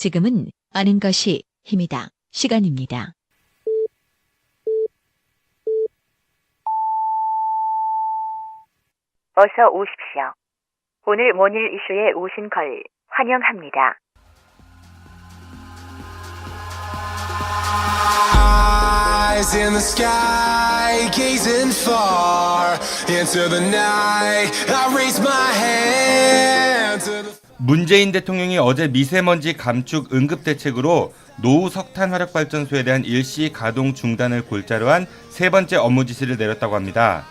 지금은 아는 것이 힘이다. 시간입니다. 어서 오십시오. 오늘 모닝 이슈에 오신 걸 환영합니다. Eyes in the sky, gazing far into the night. I raise my hand to the... 문재인 대통령이 어제 미세먼지 감축 응급대책으로 노후 석탄 화력발전소에 대한 일시 가동 중단을 골자로 한 세 번째 업무 지시를 내렸다고 합니다.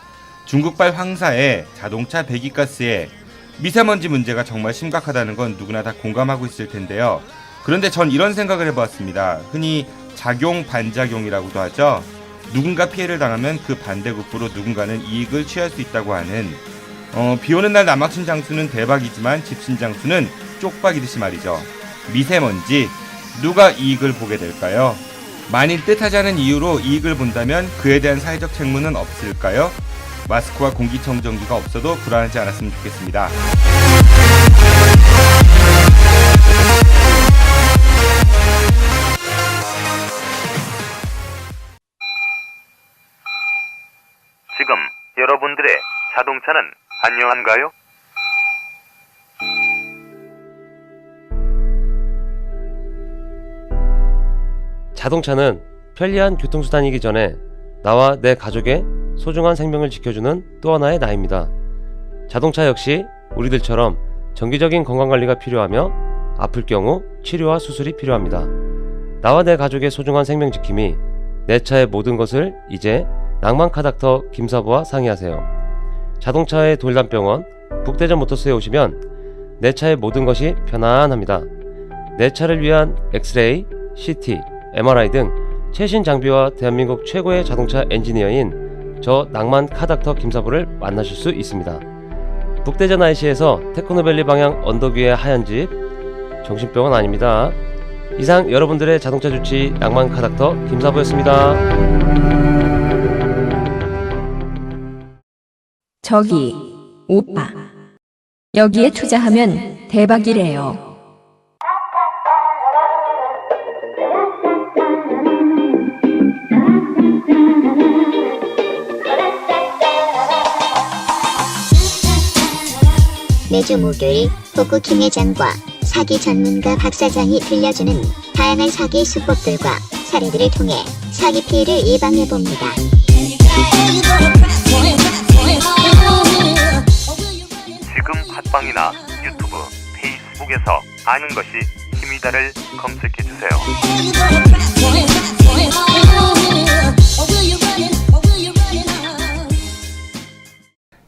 중국발 황사에 자동차 배기가스에 미세먼지 문제가 정말 심각하다는 건 누구나 다 공감하고 있을 텐데요. 그런데 전 이런 생각을 해보았습니다. 흔히 작용 반작용이라고도 하죠. 누군가 피해를 당하면 그 반대급부로 누군가는 이익을 취할 수 있다고 하는 비오는 날 남학신 장수는 대박이지만 집신 장수는 쪽박이듯이 말이죠. 미세먼지 누가 이익을 보게 될까요? 만일 뜻하지 않은 이유로 이익을 본다면 그에 대한 사회적 책무는 없을까요? 마스크와 공기청정기가 없어도 불안하지 않았으면 좋겠습니다. 지금 여러분들의 자동차는 안녕한가요? 자동차는 편리한 교통수단이기 전에 나와 내 가족의 소중한 생명을 지켜주는 또 하나의 나입니다. 자동차 역시 우리들처럼 정기적인 건강관리가 필요하며 아플 경우 치료와 수술이 필요합니다. 나와 내 가족의 소중한 생명 지킴이 내 차의 모든 것을 이제 낭만카닥터 김사부와 상의하세요. 자동차의 돌담병원 북대전 모터스에 오시면 내 차의 모든 것이 편안합니다. 내 차를 위한 엑스레이, CT, MRI 등 최신 장비와 대한민국 최고의 자동차 엔지니어인 저 낭만카닥터 김사부를 만나실 수 있습니다. 북대전 IC에서 테크노밸리 방향 언덕 위의 하얀 집, 정신병원 아닙니다. 이상 여러분들의 자동차 주치 낭만카닥터 김사부였습니다. 저기 오빠, 여기에 투자하면 대박이래요. 매주 목요일 복구킴 회장과 사기 전문가 박 사장이 들려주는 다양한 사기 수법들과 사례들을 통해 사기 피해를 예방해봅니다. 지금 팟빵이나 유튜브, 페이스북에서 아는 것이 힘이다를 검색해주세요.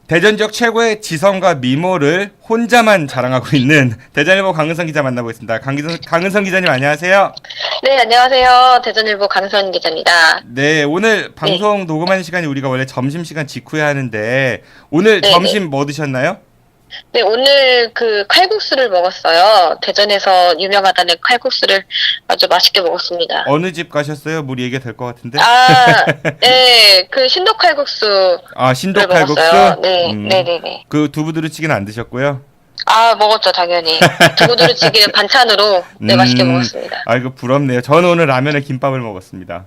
대전 지역 최고의 지성과 미모를 혼자만 자랑하고 있는 대전일보 강은성 기자 만나보겠습니다. 강은성 기자님 안녕하세요. 네, 안녕하세요. 대전일보 강선 기자입니다. 네, 오늘 방송 녹음하는 시간이 우리가 원래 점심시간 직후에 하는데 오늘 점심 뭐 드셨나요? 네, 오늘 칼국수를 먹었어요. 대전에서 유명하다는 칼국수를 아주 맛있게 먹었습니다. 어느 집 가셨어요? 뭐 얘기가 될 것 같은데. 네, 신도 칼국수. 신도 칼국수? 네, 네네네. 그 두부두루찌개는 안 드셨고요? 먹었죠, 당연히. 두부두루찌개는 반찬으로 맛있게 먹었습니다. 이거 부럽네요. 저는 오늘 라면에 김밥을 먹었습니다.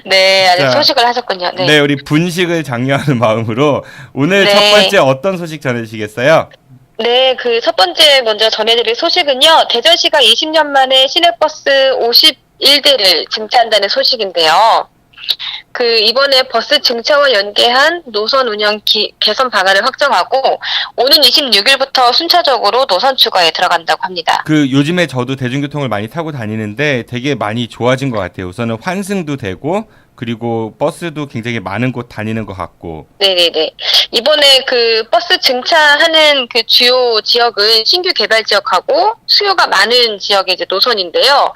네, 아직 소식을 하셨군요. 네, 우리 분식을 장려하는 마음으로 오늘 첫 번째 어떤 소식 전해주시겠어요? 네, 첫 번째 먼저 전해드릴 소식은요. 대전시가 20년 만에 시내버스 51대를 증차한다는 소식인데요. 이번에 버스 증차와 연계한 노선 운영 개선 방안을 확정하고 오는 26일부터 순차적으로 노선 추가에 들어간다고 합니다. 요즘에 저도 대중교통을 많이 타고 다니는데 되게 많이 좋아진 것 같아요. 우선은 환승도 되고 그리고 버스도 굉장히 많은 곳 다니는 것 같고. 네네네. 이번에 버스 증차하는 주요 지역은 신규 개발 지역하고 수요가 많은 지역의 이제 노선인데요.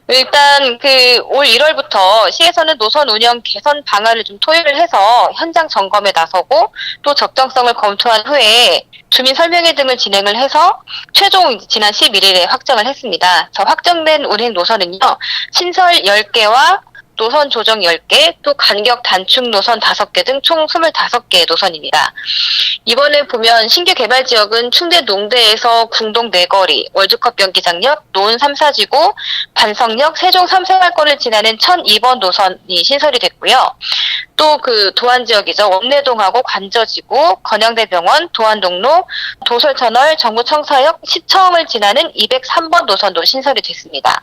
일단 올 1월부터 시에서는 노선 운영 개선 방안을 좀 토의를 해서 현장 점검에 나서고 또 적정성을 검토한 후에 주민 설명회 등을 진행을 해서 최종 지난 11일에 확정을 했습니다. 확정된 운행 노선은요. 신설 10개와 노선 조정 10개, 또 간격 단축 노선 5개 등 총 25개의 노선입니다. 이번에 보면 신규 개발 지역은 충대 농대에서 궁동 내거리, 월드컵 경기장역, 노은 3사지구, 반석역, 세종 3생활권을 지나는 1002번 노선이 신설이 됐고요. 또 그 도안 지역이죠. 원내동하고 관저지구, 건양대병원, 도안동로, 도솔터널, 정부청사역, 시청을 지나는 203번 노선도 신설이 됐습니다.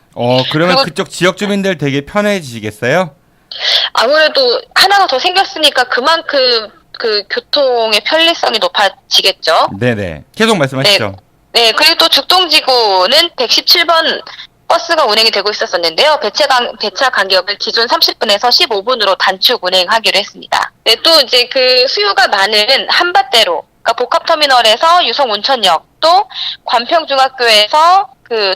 그러면 그쪽 지역 주민들 되게 편해지시겠어요? 아무래도 하나가 더 생겼으니까 그만큼 그 교통의 편리성이 높아지겠죠. 네네. 계속 말씀하시죠. 네, 그리고 또 죽동지구는 117번 버스가 운행이 되고 있었는데요. 배차 간격을 기존 30분에서 15분으로 단축 운행하기로 했습니다. 네, 또 이제 그 수요가 많은 한밭대로, 그러니까 복합터미널에서 유성온천역, 또 관평중학교에서 그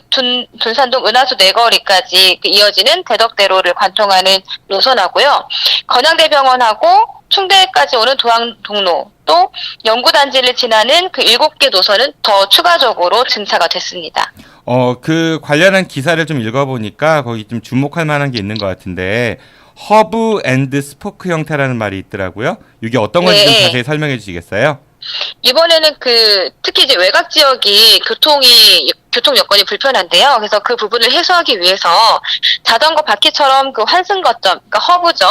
둔산동 은하수 내거리까지 이어지는 대덕대로를 관통하는 노선하고요. 건양대병원하고 충대까지 오는 도안동로, 또 연구단지를 지나는 그 7개 노선은 더 추가적으로 증차가 됐습니다. 그 관련한 기사를 좀 읽어보니까 거기 좀 주목할 만한 게 있는 것 같은데 허브 앤드 스포크 형태라는 말이 있더라고요. 이게 어떤 건지 좀 자세히 설명해 주시겠어요? 이번에는 특히 이제 외곽 지역이 교통 여건이 불편한데요. 그래서 그 부분을 해소하기 위해서 자전거 바퀴처럼 그 환승 거점, 그러니까 허브죠.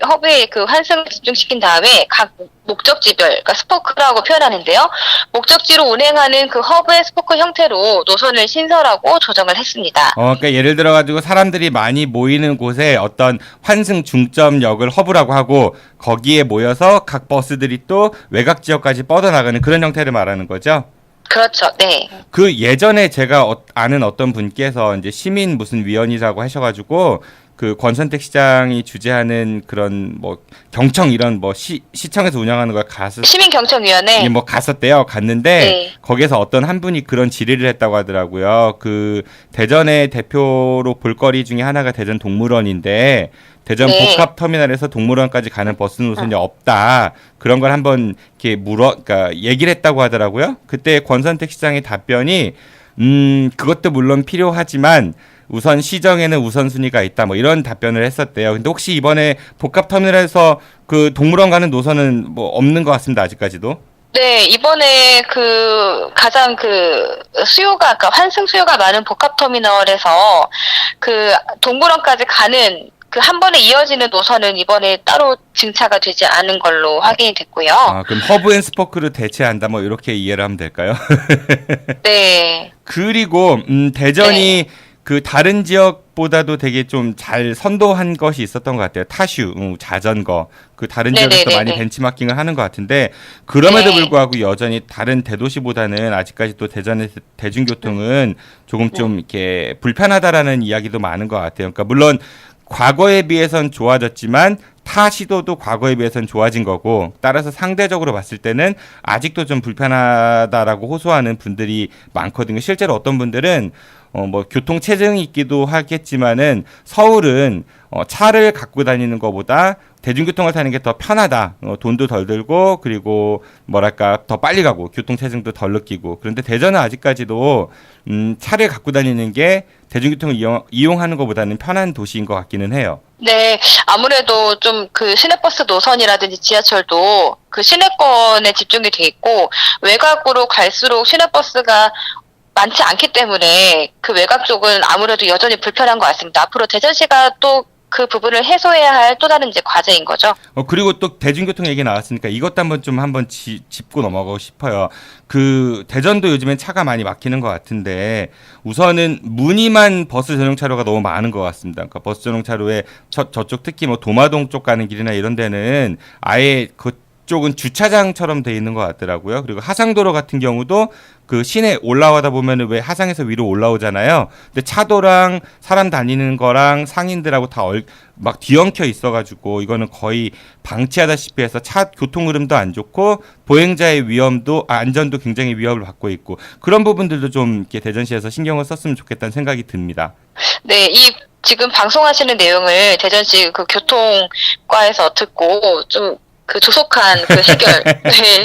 허브에 그 환승을 집중시킨 다음에 각 목적지별, 그러니까 스포크라고 표현하는데요. 목적지로 운행하는 그 허브의 스포크 형태로 노선을 신설하고 조정을 했습니다. 그러니까 예를 들어가지고 사람들이 많이 모이는 곳에 어떤 환승 중점역을 허브라고 하고 거기에 모여서 각 버스들이 또 외곽 지역까지 뻗어나가는 그런 형태를 말하는 거죠? 그렇죠. 네. 그 예전에 제가 아는 어떤 분께서 이제 시민 무슨 위원이라고 하셔가지고 그 권선택 시장이 주재하는 그런 뭐 경청 이런 뭐 시청에서 운영하는 걸 시민경청위원회 뭐 갔었대요. 갔는데 네. 거기서 어떤 한 분이 그런 질의를 했다고 하더라고요. 그 대전의 대표로 볼거리 중에 하나가 대전 동물원인데 대전 네. 복합터미널에서 동물원까지 가는 버스 노선이 없다. 그런 걸 한번 이렇게 그러니까 얘기를 했다고 하더라고요. 그때 권선택 시장의 답변이 그것도 물론 필요하지만 우선 시정에는 우선순위가 있다. 뭐 이런 답변을 했었대요. 근데 혹시 이번에 복합터미널에서 그 동물원 가는 노선은 뭐 없는 것 같습니다. 아직까지도. 네, 이번에 가장 수요가, 그러니까 환승 수요가 많은 복합터미널에서 동물원까지 가는 한 번에 이어지는 노선은 이번에 따로 증차가 되지 않은 걸로 확인이 됐고요. 그럼 허브 앤 스포크를 대체한다. 뭐 이렇게 이해를 하면 될까요? 네. 그리고 대전이 그 다른 지역보다도 되게 좀 잘 선도한 것이 있었던 것 같아요. 타슈, 자전거. 그 다른 지역에서 많이 벤치마킹을 하는 것 같은데 그럼에도 불구하고 여전히 다른 대도시보다는 아직까지 또 대전의 대중교통은 조금 좀 이렇게 불편하다라는 이야기도 많은 것 같아요. 그러니까 물론 과거에 비해선 좋아졌지만 타 시도도 과거에 비해선 좋아진 거고 따라서 상대적으로 봤을 때는 아직도 좀 불편하다라고 호소하는 분들이 많거든요. 실제로 어떤 분들은 뭐 교통 체증이 있기도 하겠지만은 서울은 차를 갖고 다니는 것보다 대중교통을 타는 게 더 편하다. 돈도 덜 들고 그리고 뭐랄까 더 빨리 가고 교통 체증도 덜 느끼고. 그런데 대전은 아직까지도 차를 갖고 다니는 게 대중교통을 이용하는 것보다는 편한 도시인 것 같기는 해요. 네, 아무래도 좀 시내버스 노선이라든지 지하철도 시내권에 집중이 돼 있고 외곽으로 갈수록 시내버스가 많지 않기 때문에 외곽 쪽은 아무래도 여전히 불편한 것 같습니다. 앞으로 대전시가 또 그 부분을 해소해야 할 또 다른 과제인 거죠. 그리고 또 대중교통 얘기 나왔으니까 이것도 한번 짚고 넘어가고 싶어요. 대전도 요즘엔 차가 많이 막히는 것 같은데 우선은 무늬만 버스 전용 차로가 너무 많은 것 같습니다. 그러니까 버스 전용 차로에 저쪽 특히 뭐 도마동 쪽 가는 길이나 이런 데는 아예 그쪽은 주차장처럼 돼 있는 것 같더라고요. 그리고 하상도로 같은 경우도 시내 올라가다 보면은 왜 하상에서 위로 올라오잖아요. 근데 차도랑 사람 다니는 거랑 상인들하고 다 막 뒤엉켜 있어가지고 이거는 거의 방치하다시피 해서 차 교통 흐름도 안 좋고 보행자의 안전도 굉장히 위협을 받고 있고 그런 부분들도 좀 이렇게 대전시에서 신경을 썼으면 좋겠다는 생각이 듭니다. 네, 지금 방송하시는 내용을 대전시 교통과에서 듣고 좀 조속한 해결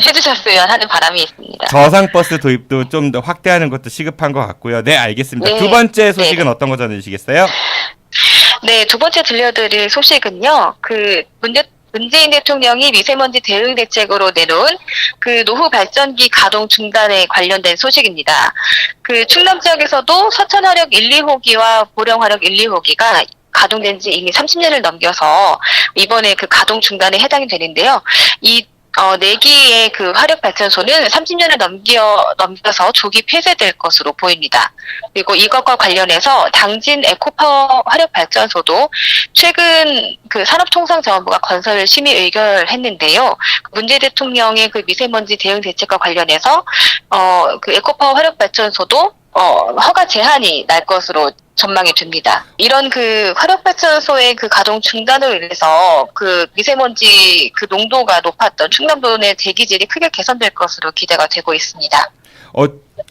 해주셨으면 하는 바람이 있습니다. 저상버스 도입도 좀 더 확대하는 것도 시급한 것 같고요. 네, 알겠습니다. 네. 두 번째 소식은 어떤 거 전해주시겠어요? 네, 두 번째 들려드릴 소식은요. 문재인 대통령이 미세먼지 대응 대책으로 내놓은 그 노후 발전기 가동 중단에 관련된 소식입니다. 그 충남 지역에서도 서천화력 1, 2호기와 보령화력 1, 2호기가 가동된 지 이미 30년을 넘겨서 이번에 그 가동 중단에 해당이 되는데요. 이 4기의 그 화력 발전소는 30년을 넘겨서 조기 폐쇄될 것으로 보입니다. 그리고 이것과 관련해서 당진 에코파워 화력 발전소도 최근 그 산업통상자원부가 건설 심의 의결했는데요. 문재인 대통령의 그 미세먼지 대응 대책과 관련해서 그 에코파워 화력 발전소도 허가 제한이 날 것으로 전망이 됩니다. 이런 그 화력발전소의 그 가동 중단으로 인해서 그 미세먼지 그 농도가 높았던 충남도 내 대기질이 크게 개선될 것으로 기대가 되고 있습니다.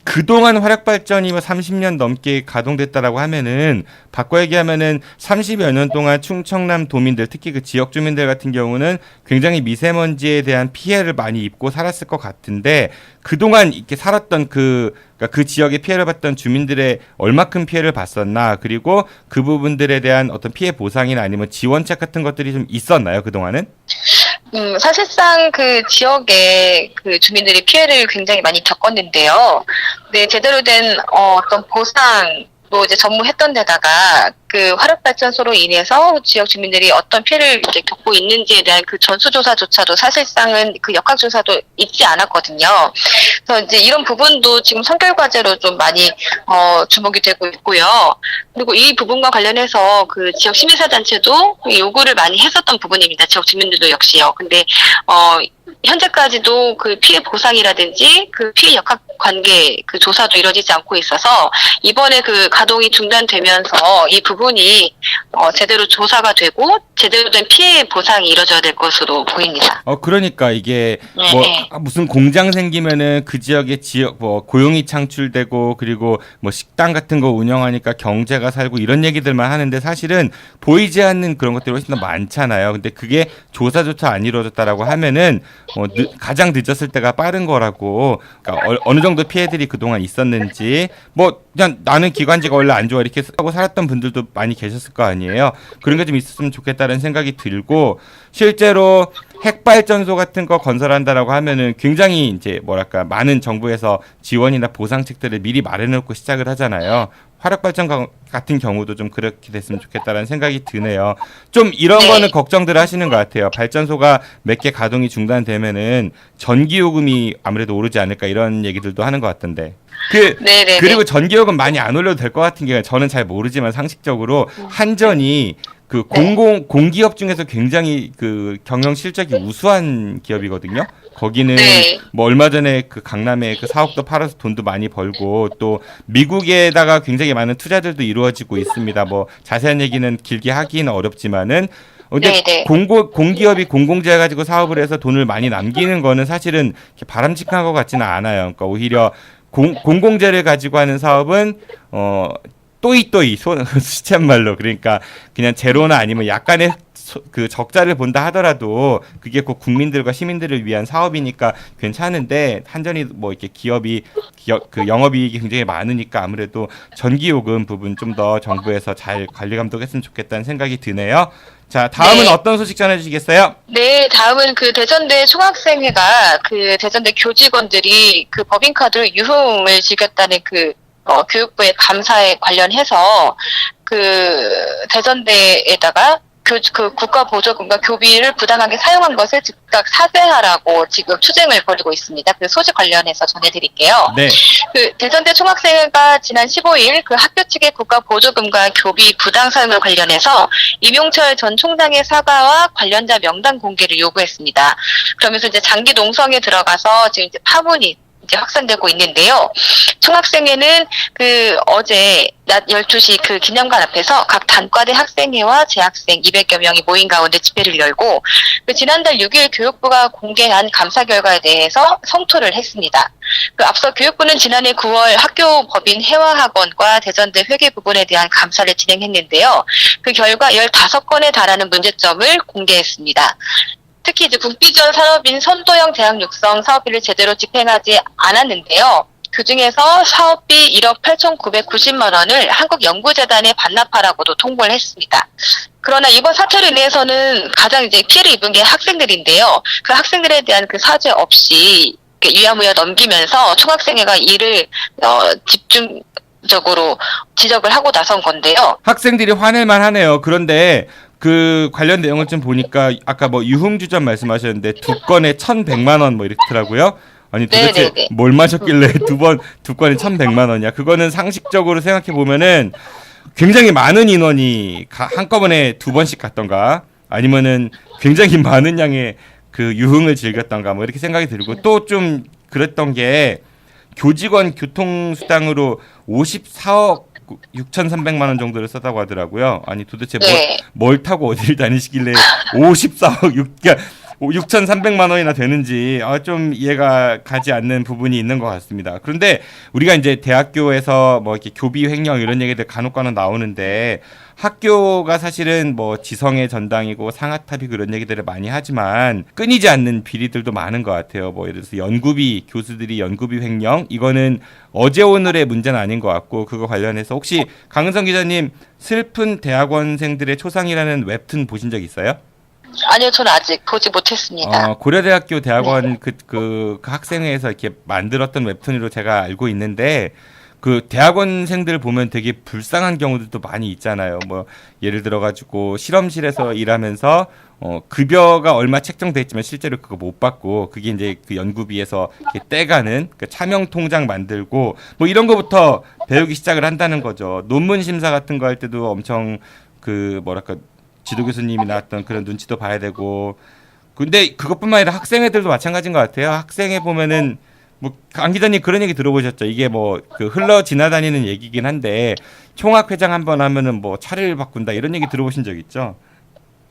그동안 화력발전이 30년 넘게 가동됐다라고 하면은 바꿔 얘기하면은 30여 년 동안 충청남 도민들 특히 그 지역 주민들 같은 경우는 굉장히 미세먼지에 대한 피해를 많이 입고 살았을 것 같은데 그동안 이렇게 살았던 그러니까 그 지역에 피해를 봤던 주민들의 얼마큼 피해를 봤었나 그리고 그 부분들에 대한 어떤 피해 보상이나 아니면 지원책 같은 것들이 좀 있었나요 그동안은? 사실상 그 지역의 그 주민들이 피해를 굉장히 많이 겪었는데요. 네, 제대로 된 어떤 보상도 이제 전무했던 데다가 그 화력발전소로 인해서 지역 주민들이 어떤 피해를 이제 겪고 있는지에 대한 그 전수조사조차도 사실상은 그 역학조사도 있지 않았거든요. 그래서 이제 이런 부분도 지금 선결과제로 좀 많이 주목이 되고 있고요. 그리고 이 부분과 관련해서 그 지역 시민사단체도 요구를 많이 했었던 부분입니다. 지역 주민들도 역시요. 근데 현재까지도 그 피해 보상이라든지 그 피해 역학 관계 그 조사도 이루어지지 않고 있어서 이번에 그 가동이 중단되면서 이 부분이 제대로 조사가 되고 제대로 된 피해 보상이 이루어져야 될 것으로 보입니다. 그러니까 이게 무슨 공장 생기면은 그 지역에 고용이 창출되고 그리고 식당 같은 거 운영하니까 경제가 살고 이런 얘기들만 하는데 사실은 보이지 않는 그런 것들이 훨씬 더 많잖아요. 근데 그게 조사조차 안 이루어졌다라고 하면은 가장 늦었을 때가 빠른 거라고. 그러니까 어느 정도 피해들이 그동안 있었는지 그냥 나는 기관지가 원래 안 좋아 이렇게 하고 살았던 분들도 많이 계셨을 거 아니에요. 그런 게 좀 있었으면 좋겠다는 생각이 들고 실제로 핵발전소 같은 거 건설한다라고 하면은 굉장히 이제 많은 정부에서 지원이나 보상책들을 미리 마련해놓고 시작을 하잖아요. 화력발전 같은 경우도 좀 그렇게 됐으면 좋겠다라는 생각이 드네요. 좀 이런 거는 걱정들 하시는 것 같아요. 발전소가 몇 개 가동이 중단되면은 전기요금이 아무래도 오르지 않을까 이런 얘기들도 하는 것 같던데. 그리고 전기요금 많이 안 올려도 될 것 같은 게 저는 잘 모르지만 상식적으로 한전이 그 공기업 중에서 굉장히 그 경영 실적이 우수한 기업이거든요. 거기는 얼마 전에 그 강남에 그 사옥도 팔아서 돈도 많이 벌고 또 미국에다가 굉장히 많은 투자들도 이루어지고 있습니다. 자세한 얘기는 길게 하기는 어렵지만은 근데 공기업이 공공재 가지고 사업을 해서 돈을 많이 남기는 거는 사실은 바람직한 것 같지는 않아요. 그러니까 오히려 공공재를 가지고 하는 사업은 또이 시쳇말로 그러니까 그냥 제로나 아니면 약간의 그 적자를 본다 하더라도 그게 꼭 국민들과 시민들을 위한 사업이니까 괜찮은데 한전이 이렇게 그 영업이익이 굉장히 많으니까 아무래도 전기요금 부분 좀 더 정부에서 잘 관리 감독했으면 좋겠다는 생각이 드네요. 자, 다음은 어떤 소식 전해주시겠어요? 네, 다음은 그 대전대 총학생회가 그 대전대 교직원들이 그 법인카드 유흥을 즐겼다는 그 교육부의 감사에 관련해서 그 대전대에다가 그 국가보조금과 교비를 부당하게 사용한 것을 즉각 사죄하라고 지금 투쟁을 벌이고 있습니다. 그 소식 관련해서 전해드릴게요. 네. 그 대전대 총학생회가 지난 15일 그 학교 측의 국가보조금과 교비 부당 사용을 관련해서 이명철 전 총장의 사과와 관련자 명단 공개를 요구했습니다. 그러면서 이제 장기 농성에 들어가서 지금 이제 파문이 이제 확산되고 있는데요. 총학생회는 그 어제 낮 12시 그 기념관 앞에서 각 단과대 학생회와 재학생 200여 명이 모인 가운데 집회를 열고 그 지난달 6일 교육부가 공개한 감사 결과에 대해서 성토를 했습니다. 그 앞서 교육부는 지난해 9월 학교 법인 해화학원과 대전대 회계 부분에 대한 감사를 진행했는데요. 그 결과 15건에 달하는 문제점을 공개했습니다. 특히 이제 국비지원 산업인 선도형 대학 육성 사업비를 제대로 집행하지 않았는데요. 그 중에서 사업비 1억 8,990만 원을 한국연구재단에 반납하라고도 통보를 했습니다. 그러나 이번 사태로 인해서는 가장 이제 피해를 입은 게 학생들인데요. 그 학생들에 대한 그 사죄 없이 유야무야 넘기면서 총학생회가 이를 집중적으로 지적을 하고 나선 건데요. 학생들이 화낼만 하네요. 그런데 그 관련 내용을 좀 보니까 아까 뭐 유흥주점 말씀하셨는데 2건에 1,100만 원 뭐 이렇더라고요. 아니 도대체 네네네. 뭘 마셨길래 두 건에 1,100만 원이야. 그거는 상식적으로 생각해 보면은 굉장히 많은 인원이 한꺼번에 2번씩 갔던가 아니면은 굉장히 많은 양의 그 유흥을 즐겼던가 뭐 이렇게 생각이 들고 또 좀 그랬던 게 교직원 교통수당으로 54억 6,300만 원 정도를 썼다고 하더라고요. 아니 도대체 네. 뭘 타고 어디를 다니시길래 54억 6,300만 원이나 되는지 좀 이해가 가지 않는 부분이 있는 것 같습니다. 그런데 우리가 이제 대학교에서 뭐 이렇게 교비 횡령 이런 얘기들 간혹 나오는데 학교가 사실은 뭐 지성의 전당이고 상아탑이 그런 얘기들을 많이 하지만 끊이지 않는 비리들도 많은 것 같아요. 뭐 예를 들어서 연구비, 교수들이 연구비 횡령 이거는 어제 오늘의 문제는 아닌 것 같고 그거 관련해서 혹시 강은성 기자님 슬픈 대학원생들의 초상이라는 웹툰 보신 적 있어요? 아니요, 저는 아직 보지 못했습니다. 고려대학교 대학원 그 학생회에서 이렇게 만들었던 웹툰으로 제가 알고 있는데 그 대학원생들 보면 되게 불쌍한 경우들도 많이 있잖아요. 뭐 예를 들어 가지고 실험실에서 일하면서 급여가 얼마 책정돼 있지만 실제로 그거 못 받고 그게 이제 그 연구비에서 이렇게 떼가는 그 차명 통장 만들고 뭐 이런 거부터 배우기 시작을 한다는 거죠. 논문 심사 같은 거 할 때도 엄청 그 뭐랄까 지도 교수님이 나왔던 그런 눈치도 봐야 되고 근데 그것뿐만 아니라 학생회들도 마찬가지인 것 같아요. 학생회 보면은 뭐 강 기자님 그런 얘기 들어보셨죠? 이게 뭐 그 흘러 지나다니는 얘기긴 한데 총학회장 한번 하면은 뭐 차를 바꾼다 이런 얘기 들어보신 적 있죠?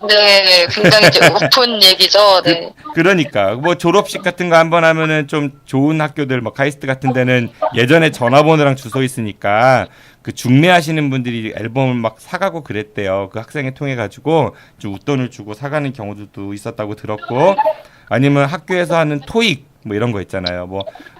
네, 굉장히 이제 오픈 얘기죠. 네. 그러니까 뭐 졸업식 같은 거 한번 하면은 좀 좋은 학교들 뭐 카이스트 같은 데는 예전에 전화번호랑 주소 있으니까 그 중매하시는 분들이 앨범을 막 사가고 그랬대요. 그 학생회 통해 가지고 좀 웃돈을 주고 사가는 경우도 있었다고 들었고 아니면 학교에서 하는 토익 뭐 이런 거 있잖아요.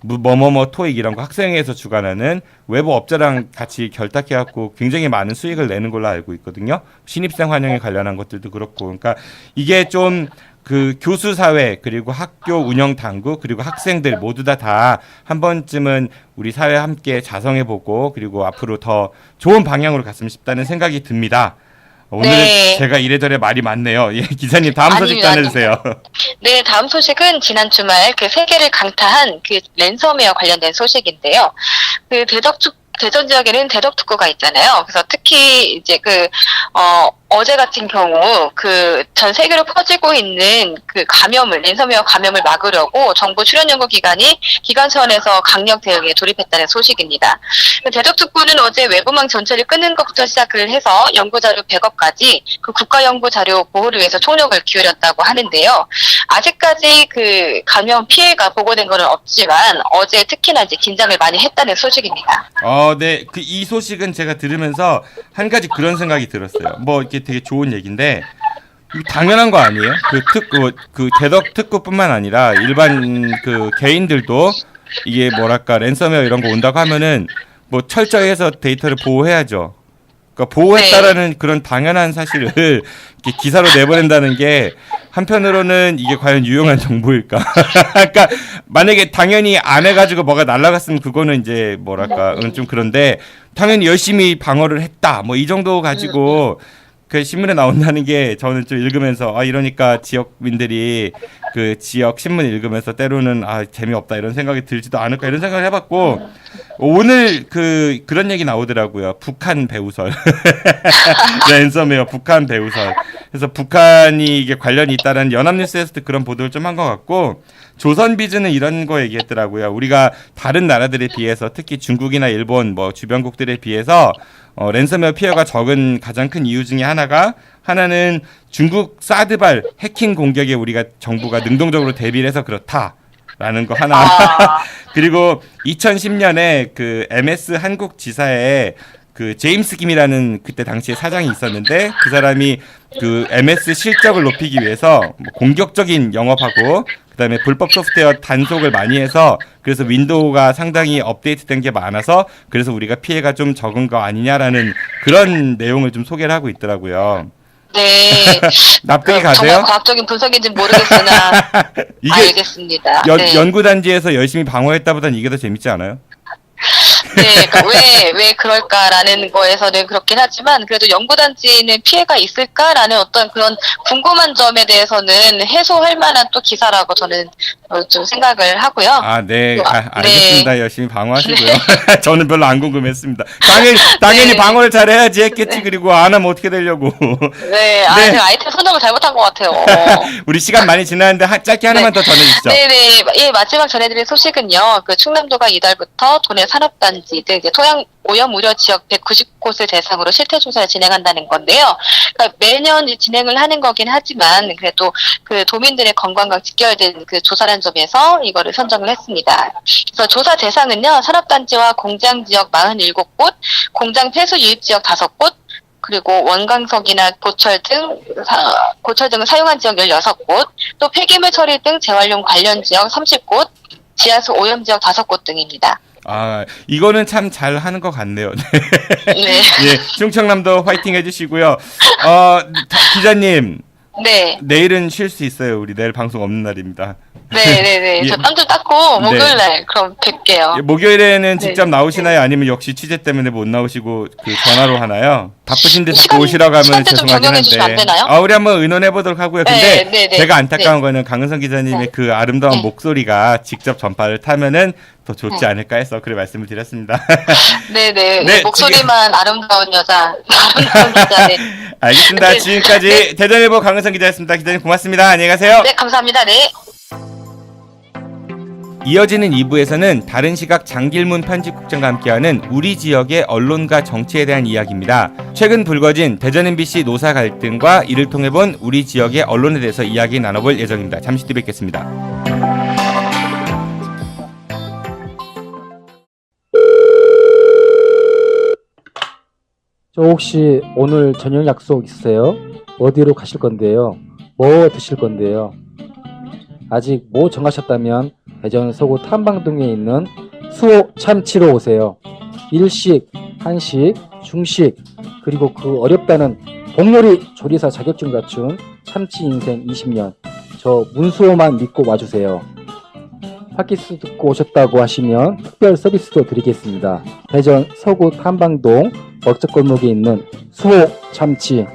뭐뭐뭐 토익 이런 거 학생회에서 주관하는 외부 업자랑 같이 결탁해갖고 굉장히 많은 수익을 내는 걸로 알고 있거든요. 신입생 환영에 관련한 것들도 그렇고, 그러니까 이게 좀 그 교수 사회 그리고 학교 운영 당국 그리고 학생들 모두 다 한 번쯤은 우리 사회 함께 자성해보고 그리고 앞으로 더 좋은 방향으로 갔으면 싶다는 생각이 듭니다. 오늘 네. 제가 이래저래 말이 많네요. 예, 기자님 다음 소식 전해주세요. 네, 다음 소식은 지난 주말 그 세계를 강타한 그 랜섬웨어 관련된 소식인데요. 그 대전 지역에는 대덕특구가 있잖아요. 그래서 특히 이제 어제 같은 경우 그 전 세계로 퍼지고 있는 그 랜섬웨어 감염을 막으려고 정부 출연연구기관이 기관차원에서 강력 대응에 돌입했다는 소식입니다. 대덕특구는 어제 외부망 전체를 끊는 것부터 시작을 해서 연구자료 100억까지 그 국가연구자료 보호를 위해서 총력을 기울였다고 하는데요. 아직까지 그 감염 피해가 보고된 건 없지만 어제 특히나 이제 긴장을 많이 했다는 소식입니다. 네. 이 소식은 제가 들으면서 한 가지 그런 생각이 들었어요. 뭐 이게 되게 좋은 얘기인데 당연한 거 아니에요? 그 대덕 특구뿐만 아니라 일반 그 개인들도 이게 뭐랄까 랜섬웨어 이런 거 온다고 하면은 뭐 철저히 해서 데이터를 보호해야죠. 그러니까 보호했다라는 네. 그런 당연한 사실을 이렇게 기사로 내보낸다는 게 한편으로는 이게 과연 유용한 정보일까? 그러니까 만약에 당연히 안 해가지고 뭐가 날아갔으면 그거는 이제 뭐랄까 좀 그런데 당연히 열심히 방어를 했다. 뭐 이 정도 가지고 그 신문에 나온다는 게 저는 좀 읽으면서 이러니까 지역민들이 그 지역 신문 읽으면서 때로는 재미없다 이런 생각이 들지도 않을까 이런 생각을 해봤고 오늘 그런 얘기 나오더라고요. 북한 배후설. 랜섬웨어 북한 배후설. 그래서 북한이 이게 관련이 있다는 연합뉴스에서도 그런 보도를 좀 한 것 같고 조선비즈는 이런 거 얘기했더라고요. 우리가 다른 나라들에 비해서 특히 중국이나 일본 뭐 주변국들에 비해서 랜섬웨어 피해가 적은 가장 큰 이유 중에 하나는 중국 사드발 해킹 공격에 우리가 정부가 능동적으로 대비를 해서 그렇다라는 거 하나. 그리고 2010년에 그 MS 한국 지사에 그 제임스 김이라는 그때 당시에 사장이 있었는데 그 사람이 그 MS 실적을 높이기 위해서 뭐 공격적인 영업하고 그다음에 불법 소프트웨어 단속을 많이 해서 그래서 윈도우가 상당히 업데이트된 게 많아서 그래서 우리가 피해가 좀 적은 거 아니냐라는 그런 내용을 좀 소개를 하고 있더라고요. 네. 납득이 가세요? 정말 과학적인 분석인지 모르겠으나 이게 알겠습니다. 네. 연구단지에서 열심히 방어했다보다는 이게 더 재밌지 않아요? 네, 그러니까 왜 그럴까라는 거에서는 그렇긴 하지만 그래도 연구단지는 피해가 있을까라는 어떤 그런 궁금한 점에 대해서는 해소할 만한 또 기사라고 저는 좀 생각을 하고요. 아, 네. 알겠습니다. 네. 열심히 방어하시고요. 저는 별로 안 궁금했습니다. 당연히 네. 방어를 잘해야지 했겠지. 그리고 안 하면 어떻게 되려고. 네, 네. 제가 아이템 선정을 잘못한 것 같아요. 우리 시간 많이 지났는데 짧게 하나만 더 전해주시죠. 네네. 예, 마지막 전해드릴 소식은요. 그 충남도가 이달부터 도내 산업단지 등 이제 토양 오염 우려 지역 190곳을 대상으로 실태 조사를 진행한다는 건데요. 그러니까 매년 진행을 하는 거긴 하지만 그래도 그 도민들의 건강과 직결된 그 조사라는 점에서 이거를 선정을 했습니다. 그래서 조사 대상은요. 산업단지와 공장 지역 47곳, 공장 폐수 유입 지역 5곳, 그리고 원광석이나 고철 등을 사용한 지역 16곳, 또 폐기물 처리 등 재활용 관련 지역 30곳, 지하수 오염 지역 5곳 등입니다. 아, 이거는 참 잘 하는 것 같네요. 네. 예, 충청남도 화이팅 해주시고요. 기자님. 네. 내일은 쉴 수 있어요. 우리 내일 방송 없는 날입니다. 네네네. 예. 저 땀 좀 닦고 목요일날 그럼 뵐게요. 예, 목요일에는 네. 직접 나오시나요? 아니면 역시 취재 때문에 못 나오시고 그 전화로 하나요? 바쁘신데 자꾸 시간- 오시라고 하면 시간대 좀 죄송하긴 변경해 주시면 안 한데. 되나요? 우리 한번 의논해 보도록 하고요. 근데 네. 제가 안타까운 거는 강은성 기자님의 그 아름다운 목소리가 직접 전파를 타면은 더 좋지 않을까 해서 그래 말씀을 드렸습니다. 네네. 네, 목소리만 아름다운 여자. 아름다운 기자네. 알겠습니다. 네. 지금까지 네. 대전일보 강은성 기자였습니다. 기자님 고맙습니다. 안녕히 가세요. 네, 감사합니다. 네. 이어지는 2부에서는 다른 시각 장길문 편집국장과 함께하는 우리 지역의 언론과 정치에 대한 이야기입니다. 최근 불거진 대전 MBC 노사 갈등과 이를 통해 본 우리 지역의 언론에 대해서 이야기 나눠볼 예정입니다. 잠시 뒤 뵙겠습니다. 저 혹시 오늘 저녁 약속 있으세요? 어디로 가실 건데요? 뭐 드실 건데요? 아직 뭐 정하셨다면 대전 서구 탐방동에 있는 수호 참치로 오세요. 일식, 한식, 중식, 그리고 그 어렵다는 복요리 조리사 자격증 갖춘 참치 인생 20년. 저 문수호만 믿고 와주세요. 팟캐스트 듣고 오셨다고 하시면 특별 서비스도 드리겠습니다. 대전 서구 탐방동 먹적골목에 있는 수호 참치.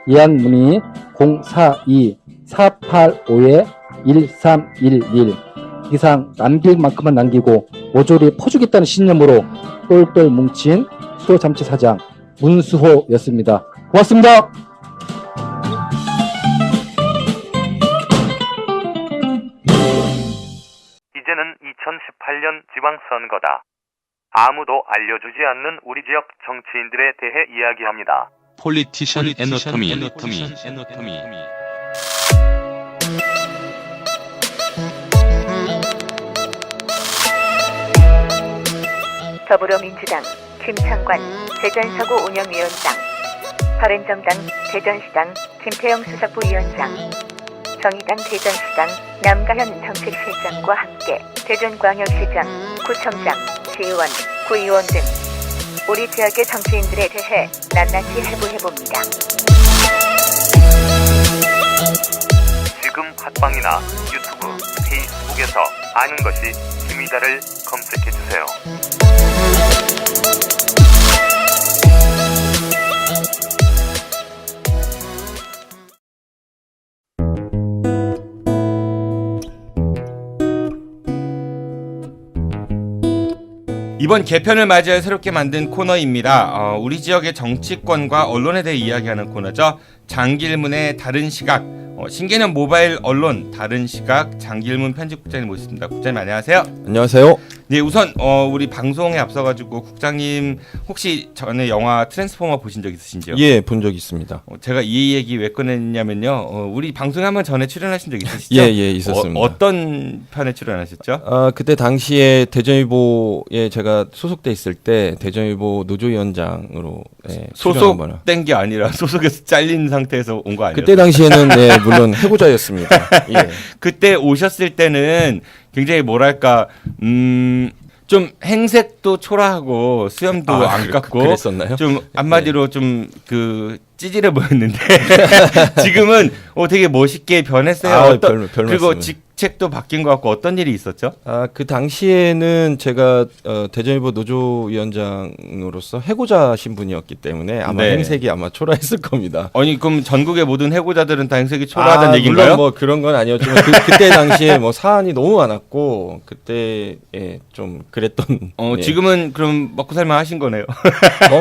예약 문의 042-485-1311. 이상 남길 만큼만 남기고 모조리 퍼주겠다는 신념으로 똘똘 뭉친 수호 참치 사장 문수호였습니다. 고맙습니다. 이제는 2018년 지방선거다. 아무도 알려주지 않는 우리 지역 정치인들에 대해 이야기합니다. 폴리티션 애너토미. 더불어민주당 김창관 대전서구 운영위원장, 바른정당 대전시당 김태영 수석부위원장, 정의당 대전시당 남가현 정책실장과 함께 대전광역시장, 구청장, 시의원, 구의원 등 우리 지역의 정치인들에 대해 낱낱이 해부해봅니다. 지금 팟빵이나 유튜브, 페이스북에서 아는 것이 힘이다를 검색해주세요. 이번 개편을 맞이해 새롭게 만든 코너입니다. 우리 지역의 정치권과 언론에 대해 이야기하는 코너죠. 장길문의 다른 시각, 신개념 모바일 언론 다른 시각 장길문 편집국장님 모셨습니다. 국장님 안녕하세요. 안녕하세요. 네, 우선 우리 방송에 앞서가지고 국장님 혹시 전에 영화 트랜스포머 보신 적 있으신지요? 예, 본 적 있습니다. 제가 이 얘기 왜 꺼냈냐면요. 우리 방송에 한번 전에 출연하신 적 있으시죠? 예, 있었습니다. 어떤 편에 출연하셨죠? 그때 당시에 대전일보에 제가 소속돼 있을 때 대전일보 노조위원장으로 소속된 게 아니라 소속에서 잘린 상태에서 온 거 아니에요? 그때 당시에는 네, 물론 해고자였습니다. 예. 그때 오셨을 때는 굉장히 뭐랄까 좀 행색도 초라하고 수염도 안 깎고 그랬었나요? 좀 한마디로 좀 그 찌질해 보였는데 지금은 되게 멋있게 변했어요. 별 그리고 말씀을. 직책도 바뀐 것 같고 어떤 일이 있었죠? 그 당시에는 제가 대전일보 노조위원장으로서 해고자 신분이었기 때문에 아마 네. 행색이 아마 초라했을 겁니다. 아니 그럼 전국의 모든 해고자들은 다 행색이 초라하다는 얘기인가요? 물론 뭐 그런 건 아니었지만 그때 당시에 뭐 사안이 너무 많았고 그때 좀 그랬던. 예. 지금은 그럼 먹고 살만 하신 거네요.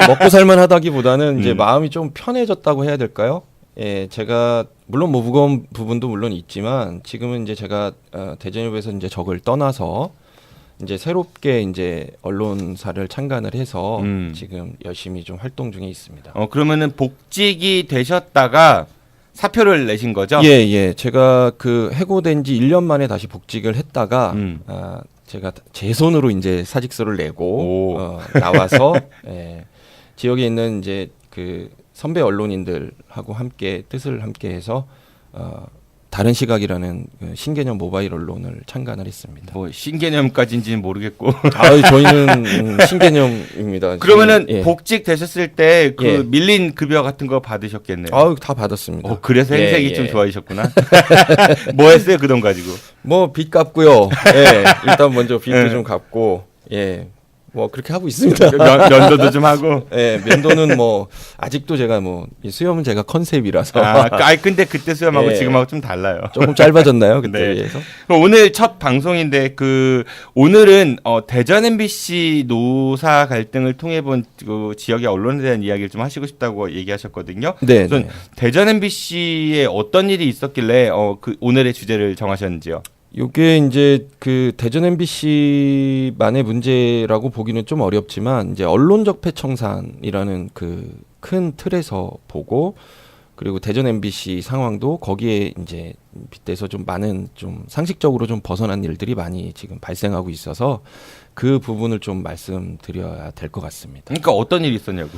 먹고 살만하다기보다는 이제 마음이 좀 편해졌다고 해야 될까요? 예, 제가 물론 뭐 무거운 부분도 물론 있지만 지금은 이제 제가 대전일보에서 이제 적을 떠나서 이제 새롭게 이제 언론사를 창간을 해서 지금 열심히 좀 활동 중에 있습니다. 그러면은 복직이 되셨다가 사표를 내신 거죠? 예. 제가 그 해고된 지 1년 만에 다시 복직을 했다가 제가 제 손으로 이제 사직서를 내고 나와서 지역에 있는 이제 그 선배 언론인들하고 함께 뜻을 함께해서 다른 시각이라는 신개념 모바일 언론을 창간을 했습니다. 뭐 신개념까지인지는 모르겠고. 저희는 신개념입니다. 그러면은 예. 복직 되셨을 때 그 예. 밀린 급여 같은 거 받으셨겠네요. 다 받았습니다. 그래서 행색이 예. 좀 좋아지셨구나. 뭐 했어요 그 돈 가지고? 뭐 빚 갚고요. 예. 일단 먼저 빚도 좀 갚고 예. 뭐 그렇게 하고 있습니다. 면도도 좀 하고. 예, 면도는 뭐 아직도 제가 뭐 이 수염은 제가 컨셉이라서. 근데 그때 수염하고 예. 지금하고 좀 달라요. 조금 짧아졌나요 그때 네. 비해서? 오늘 첫 방송인데 오늘은 대전 MBC 노사 갈등을 통해 본 그 지역의 언론에 대한 이야기를 좀 하시고 싶다고 얘기하셨거든요. 네. 우선 대전 MBC에 어떤 일이 있었길래 그 오늘의 주제를 정하셨는지요? 이게 이제 그 대전 MBC만의 문제라고 보기는 좀 어렵지만 이제 언론적 패청산이라는 그 큰 틀에서 보고 그리고 대전 MBC 상황도 거기에 이제 빗대서 좀 많은 좀 상식적으로 좀 벗어난 일들이 많이 지금 발생하고 있어서 그 부분을 좀 말씀드려야 될 것 같습니다. 그러니까 어떤 일이 있었냐고.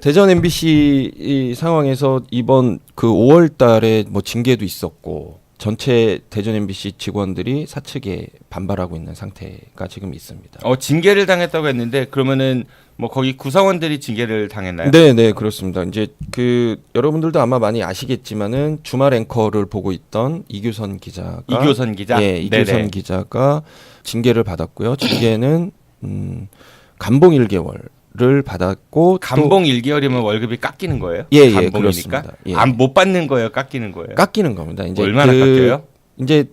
대전 MBC 이 상황에서 이번 그 5월 달에 뭐 징계도 있었고 전체 대전 MBC 직원들이 사측에 반발하고 있는 상태가 지금 있습니다. 징계를 당했다고 했는데 그러면은 뭐 거기 구성원들이 징계를 당했나요? 네, 그렇습니다. 이제 그 여러분들도 아마 많이 아시겠지만은 주말 앵커를 보고 있던 이규선 기자? 예, 이규선 기자가 징계를 받았고요. 징계는 감봉 1개월을 받았고 감봉 1개월이면 월급이 깎이는 거예요? 예, 감봉이니까? 그렇습니다. 예. 못 받는 거예요? 깎이는 거예요? 깎이는 겁니다. 이제 얼마나 깎여요? 이제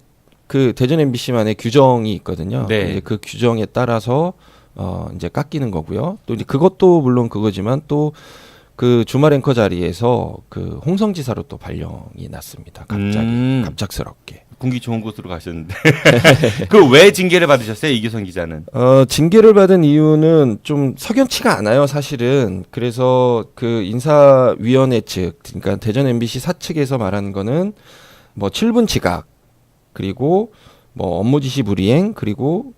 그 대전 MBC만의 규정이 있거든요. 네. 이제 그 규정에 따라서 이제 깎이는 거고요. 또 이제 그것도 물론 그거지만 또 그 주말 앵커 자리에서 그 홍성지사로 또 발령이 났습니다. 갑작스럽게. 군기 좋은 곳으로 가셨는데 그 왜 징계를 받으셨어요, 이규선 기자는? 징계를 받은 이유는 좀 석연치가 않아요, 사실은. 그래서 그 인사위원회 측, 그러니까 대전 MBC 사측에서 말하는 거는 뭐 7분 지각, 그리고 뭐 업무 지시 불이행, 그리고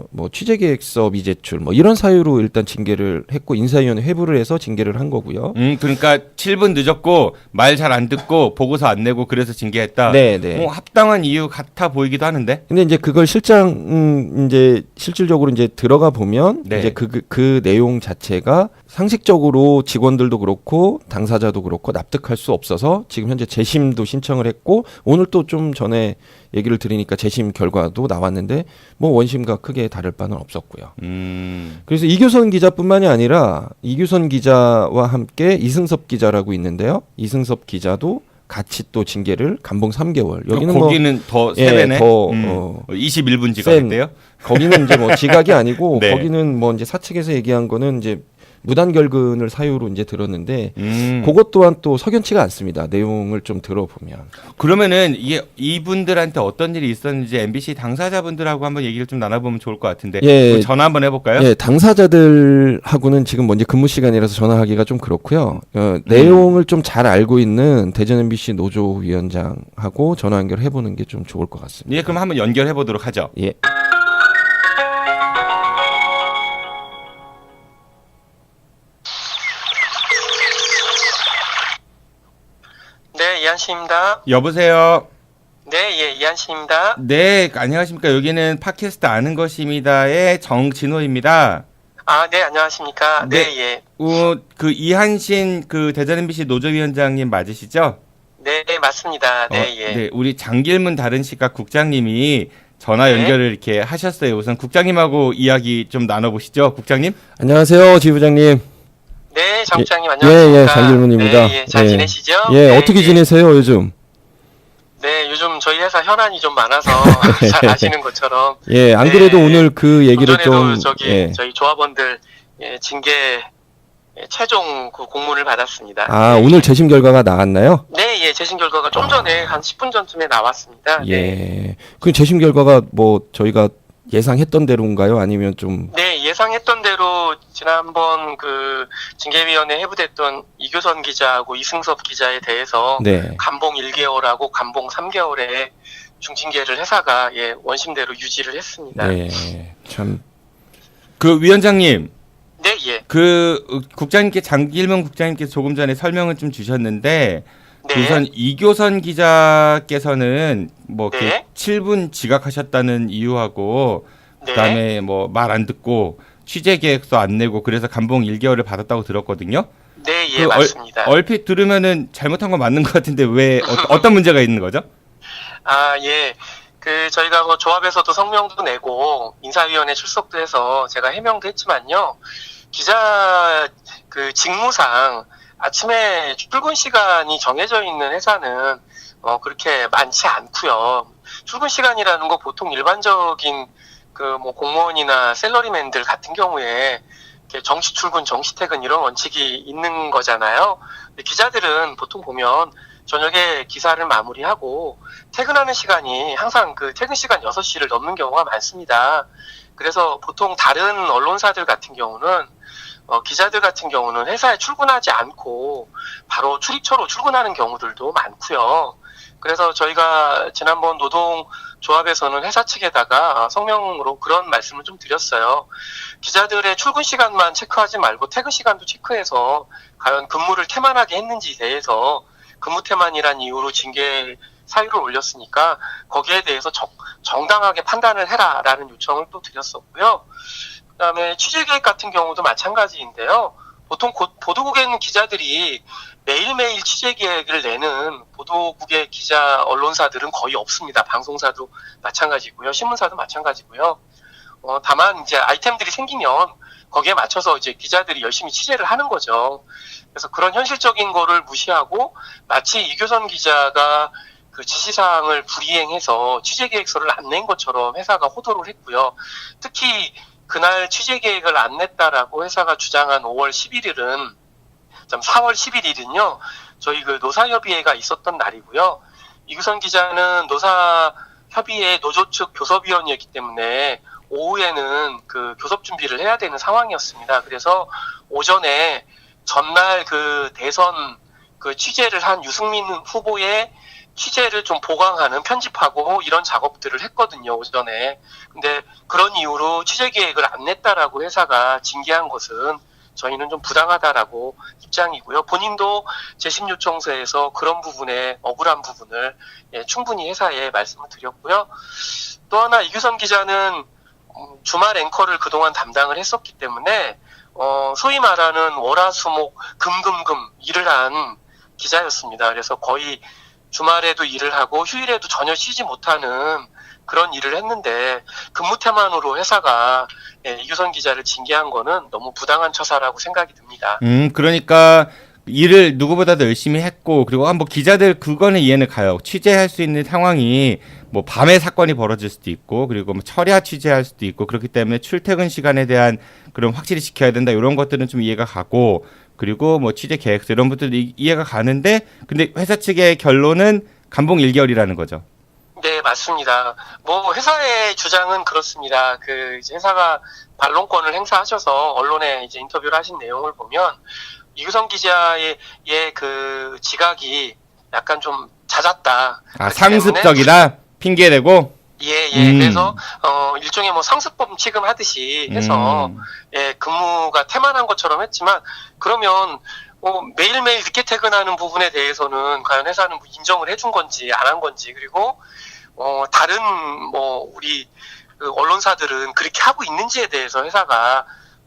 뭐 취재계획서 미제출 뭐 이런 사유로 일단 징계를 했고 인사위원회 회부를 해서 징계를 한 거고요. 그러니까 7분 늦었고 말 잘 안 듣고 보고서 안 내고 그래서 징계했다. 네. 합당한 이유 같아 보이기도 하는데. 근데 이제 그걸 이제 실질적으로 이제 들어가 보면 네. 이제 그 내용 자체가 상식적으로 직원들도 그렇고 당사자도 그렇고 납득할 수 없어서 지금 현재 재심도 신청을 했고 오늘 또 좀 전에 얘기를 드리니까 재심 결과도 나왔는데 뭐 원심과 크게 다를 바는 없었고요. 그래서 이규선 기자뿐만이 아니라 이규선 기자와 함께 이승섭 기자라고 있는데요. 이승섭 기자도 같이 또 징계를 감봉 3개월. 여기는 거기는 더 세배네. 21분 지각했대요. 거기는 이제 뭐 지각이 아니고 네. 거기는 뭐 이제 사측에서 얘기한 거는 이제 무단 결근을 사유로 이제 들었는데 그것 또한 또 석연치가 않습니다. 내용을 좀 들어보면. 그러면은 이게 이분들한테 어떤 일이 있었는지 MBC 당사자분들하고 한번 얘기를 좀 나눠보면 좋을 것 같은데 예, 전화 한번 해볼까요? 예, 당사자들하고는 지금 먼저 근무 시간이라서 전화하기가 좀 그렇고요. 내용을 좀 잘 알고 있는 대전 MBC 노조위원장하고 전화 연결해 보는 게 좀 좋을 것 같습니다. 예, 그럼 한번 연결해 보도록 하죠. 예. 네, 이한씨입니다. 여보세요. 네, 예, 이한씨입니다. 네, 안녕하십니까. 여기는 팟캐스트 아는 것입니다의 정진호입니다. 아, 네, 안녕하십니까. 네, 네. 예. 그 이한신 그 대전 MBC 노조위원장님 맞으시죠? 네, 맞습니다. 네, 예. 네, 우리 장길문 다른시각 국장님이 전화 네. 연결을 이렇게 하셨어요. 우선 국장님하고 이야기 좀 나눠보시죠. 국장님. 안녕하세요, 지부장님. 네, 장 부장님 예, 안녕하십니까. 예, 장길문입니다. 네, 예, 잘 지내시죠? 예, 네, 어떻게 예. 지내세요, 요즘? 네, 요즘 저희 회사 현안이 좀 많아서 잘 아시는 것처럼. 예, 안 그래도 네, 오늘 그 얘기를 전에도 좀 저희 조합원들 징계 최종 그 공문을 받았습니다. 아, 네, 오늘 재심 결과가 나왔나요? 네, 예, 재심 결과가 좀 전에 한 10분 전쯤에 나왔습니다. 예. 그 재심 결과가 뭐 저희가 예상했던 대로인가요? 아니면 좀 네, 예상했던 대로 지난번 그 징계위원회 해부됐던 이교선 기자하고 이승섭 기자에 대해서 네. 감봉 1개월하고 감봉 3개월의 중징계를 회사가 원심대로 유지를 했습니다. 네. 참 그 위원장님. 네, 예. 그 국장님께 장길문 국장님께서 조금 전에 설명을 좀 주셨는데 네. 우선 이교선 기자께서는 뭐 네. 7분 지각하셨다는 이유하고 네. 그다음에 뭐 말 안 듣고 취재 계획서 안 내고 그래서 감봉 1개월을 받았다고 들었거든요. 네, 예, 맞습니다. 얼핏 들으면은 잘못한 거 맞는 것 같은데 왜 어떤 문제가 있는 거죠? 아, 예. 그 저희가 뭐 조합에서도 성명도 내고 인사위원회 출석도 해서 제가 해명도 했지만요. 기자 그 직무상 아침에 출근 시간이 정해져 있는 회사는 그렇게 많지 않고요. 출근 시간이라는 거 보통 일반적인 그 뭐 공무원이나 샐러리맨들 같은 경우에 이렇게 정시 출근, 정시 퇴근 이런 원칙이 있는 거잖아요. 근데 기자들은 보통 보면 저녁에 기사를 마무리하고 퇴근하는 시간이 항상 그 퇴근 시간 6시를 넘는 경우가 많습니다. 그래서 보통 다른 언론사들 같은 경우는 기자들 같은 경우는 회사에 출근하지 않고 바로 출입처로 출근하는 경우들도 많고요. 그래서 저희가 지난번 노동조합에서는 회사 측에다가 성명으로 그런 말씀을 좀 드렸어요. 기자들의 출근 시간만 체크하지 말고 퇴근 시간도 체크해서 과연 근무를 태만하게 했는지에 대해서 근무 태만이란 이유로 징계 사유를 올렸으니까 거기에 대해서 정당하게 판단을 해라라는 요청을 또 드렸었고요. 그다음에 취재계획 같은 경우도 마찬가지인데요. 보통 보도국에는 기자들이 매일매일 취재계획을 내는 보도국의 기자 언론사들은 거의 없습니다. 방송사도 마찬가지고요. 신문사도 마찬가지고요. 다만 이제 아이템들이 생기면 거기에 맞춰서 이제 기자들이 열심히 취재를 하는 거죠. 그래서 그런 현실적인 거를 무시하고 마치 이교선 기자가 그 지시사항을 불이행해서 취재계획서를 안 낸 것처럼 회사가 호도를 했고요. 특히 그날 취재계획을 안 냈다라고 회사가 주장한 5월 11일은 4월 11일은요. 저희 그 노사협의회가 있었던 날이고요. 이규선 기자는 노사협의회 노조 측 교섭위원이었기 때문에 오후에는 그 교섭 준비를 해야 되는 상황이었습니다. 그래서 오전에 전날 그 대선 그 취재를 한 유승민 후보의 취재를 좀 보강하는 편집하고 이런 작업들을 했거든요, 오전에. 근데 그런 이유로 취재 계획을 안 냈다라고 회사가 징계한 것은 저희는 좀 부당하다라고 입장이고요. 본인도 재심 요청서에서 그런 부분에 억울한 부분을 충분히 회사에 말씀을 드렸고요. 또 하나 이규선 기자는 주말 앵커를 그동안 담당을 했었기 때문에 소위 말하는 월화수목 금금금 일을 한 기자였습니다. 그래서 거의 주말에도 일을 하고 휴일에도 전혀 쉬지 못하는 그런 일을 했는데 근무 태만으로 회사가 이규선 기자를 징계한 거는 너무 부당한 처사라고 생각이 듭니다. 그러니까 일을 누구보다도 열심히 했고 그리고 뭐 기자들 그거는 이해는 가요. 취재할 수 있는 상황이 뭐 밤에 사건이 벌어질 수도 있고 그리고 뭐 철야 취재할 수도 있고 그렇기 때문에 출퇴근 시간에 대한 그런 확실히 지켜야 된다 이런 것들은 좀 이해가 가고 그리고 뭐 취재 계획서 이런 것들도 이해가 가는데 근데 회사 측의 결론은 감봉 1개월이라는 거죠. 네, 맞습니다. 뭐 회사의 주장은 그렇습니다. 그 이제 회사가 반론권을 행사하셔서 언론에 이제 인터뷰를 하신 내용을 보면 이규성 기자의 그 지각이 약간 좀 잦았다. 상습적이다. 핑계대고. 예. 그래서 일종의 뭐 상습범 취급하듯이 해서 근무가 태만한 것처럼 했지만 그러면 매일매일 늦게 퇴근하는 부분에 대해서는 과연 회사는 뭐 인정을 해준 건지 안 한 건지 그리고 다른 뭐 우리 그 언론사들은 그렇게 하고 있는지에 대해서 회사가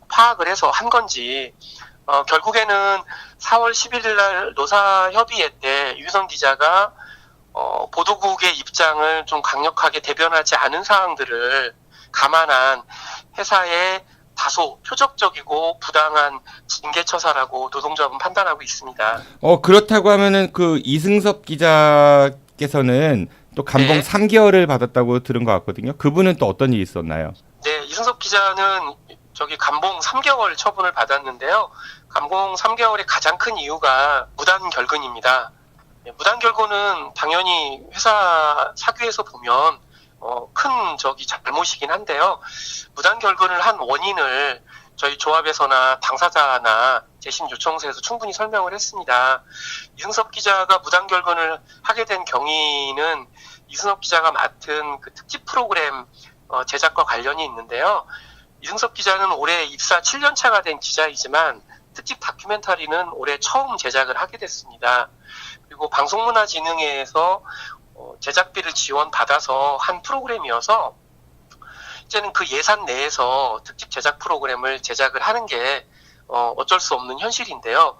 파악을 해서 한 건지 결국에는 4월 11일 날 노사협의회 때 이규성 기자가 보도국의 입장을 좀 강력하게 대변하지 않은 사항들을 감안한 회사의 다소 표적적이고 부당한 징계처사라고 노동조합은 판단하고 있습니다. 그렇다고 하면은 그 이승섭 기자께서는 또 감봉 3개월을 받았다고 들은 것 같거든요. 그분은 또 어떤 일이 있었나요? 네, 이승섭 기자는 감봉 3개월 처분을 받았는데요. 감봉 3개월의 가장 큰 이유가 무단결근입니다. 무단결근은 당연히 회사 사규에서 보면 큰 잘못이긴 한데요. 무단결근을 한 원인을 저희 조합에서나 당사자나 재심 요청서에서 충분히 설명을 했습니다. 이승섭 기자가 무단결근을 하게 된 경위는 이승섭 기자가 맡은 그 특집 프로그램 제작과 관련이 있는데요. 이승섭 기자는 올해 입사 7년 차가 된 기자이지만 특집 다큐멘터리는 올해 처음 제작을 하게 됐습니다. 그리고 방송문화진흥회에서 제작비를 지원받아서 한 프로그램이어서 이제는 그 예산 내에서 특집 제작 프로그램을 제작을 하는 게 어쩔 수 없는 현실인데요.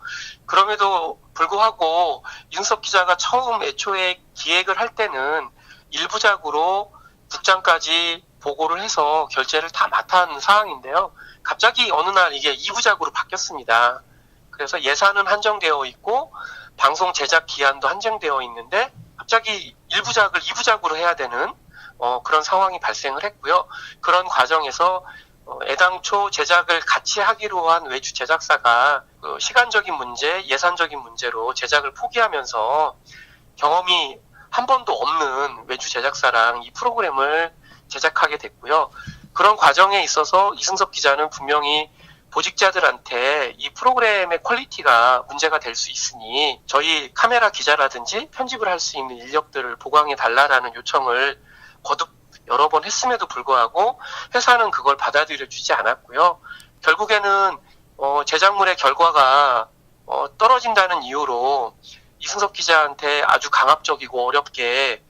그럼에도 불구하고 이승섭 기자가 애초에 기획을 할 때는 1부작으로 국장까지 보고를 해서 결제를 다 맡은 상황인데요. 갑자기 어느 날 이게 2부작으로 바뀌었습니다. 그래서 예산은 한정되어 있고 방송 제작 기한도 한정되어 있는데 갑자기 1부작을 2부작으로 해야 되는 그런 상황이 발생을 했고요. 그런 과정에서 애당초 제작을 같이 하기로 한 외주 제작사가 그 시간적인 문제, 예산적인 문제로 제작을 포기하면서 경험이 한 번도 없는 외주 제작사랑 이 프로그램을 제작하게 됐고요. 그런 과정에 있어서 이승섭 기자는 분명히 보직자들한테 이 프로그램의 퀄리티가 문제가 될 수 있으니 저희 카메라 기자라든지 편집을 할 수 있는 인력들을 보강해 달라라는 요청을 거듭 여러 번 했음에도 불구하고 회사는 그걸 받아들여 주지 않았고요. 결국에는 제작물의 결과가 떨어진다는 이유로 이승섭 기자한테 아주 강압적이고 어렵게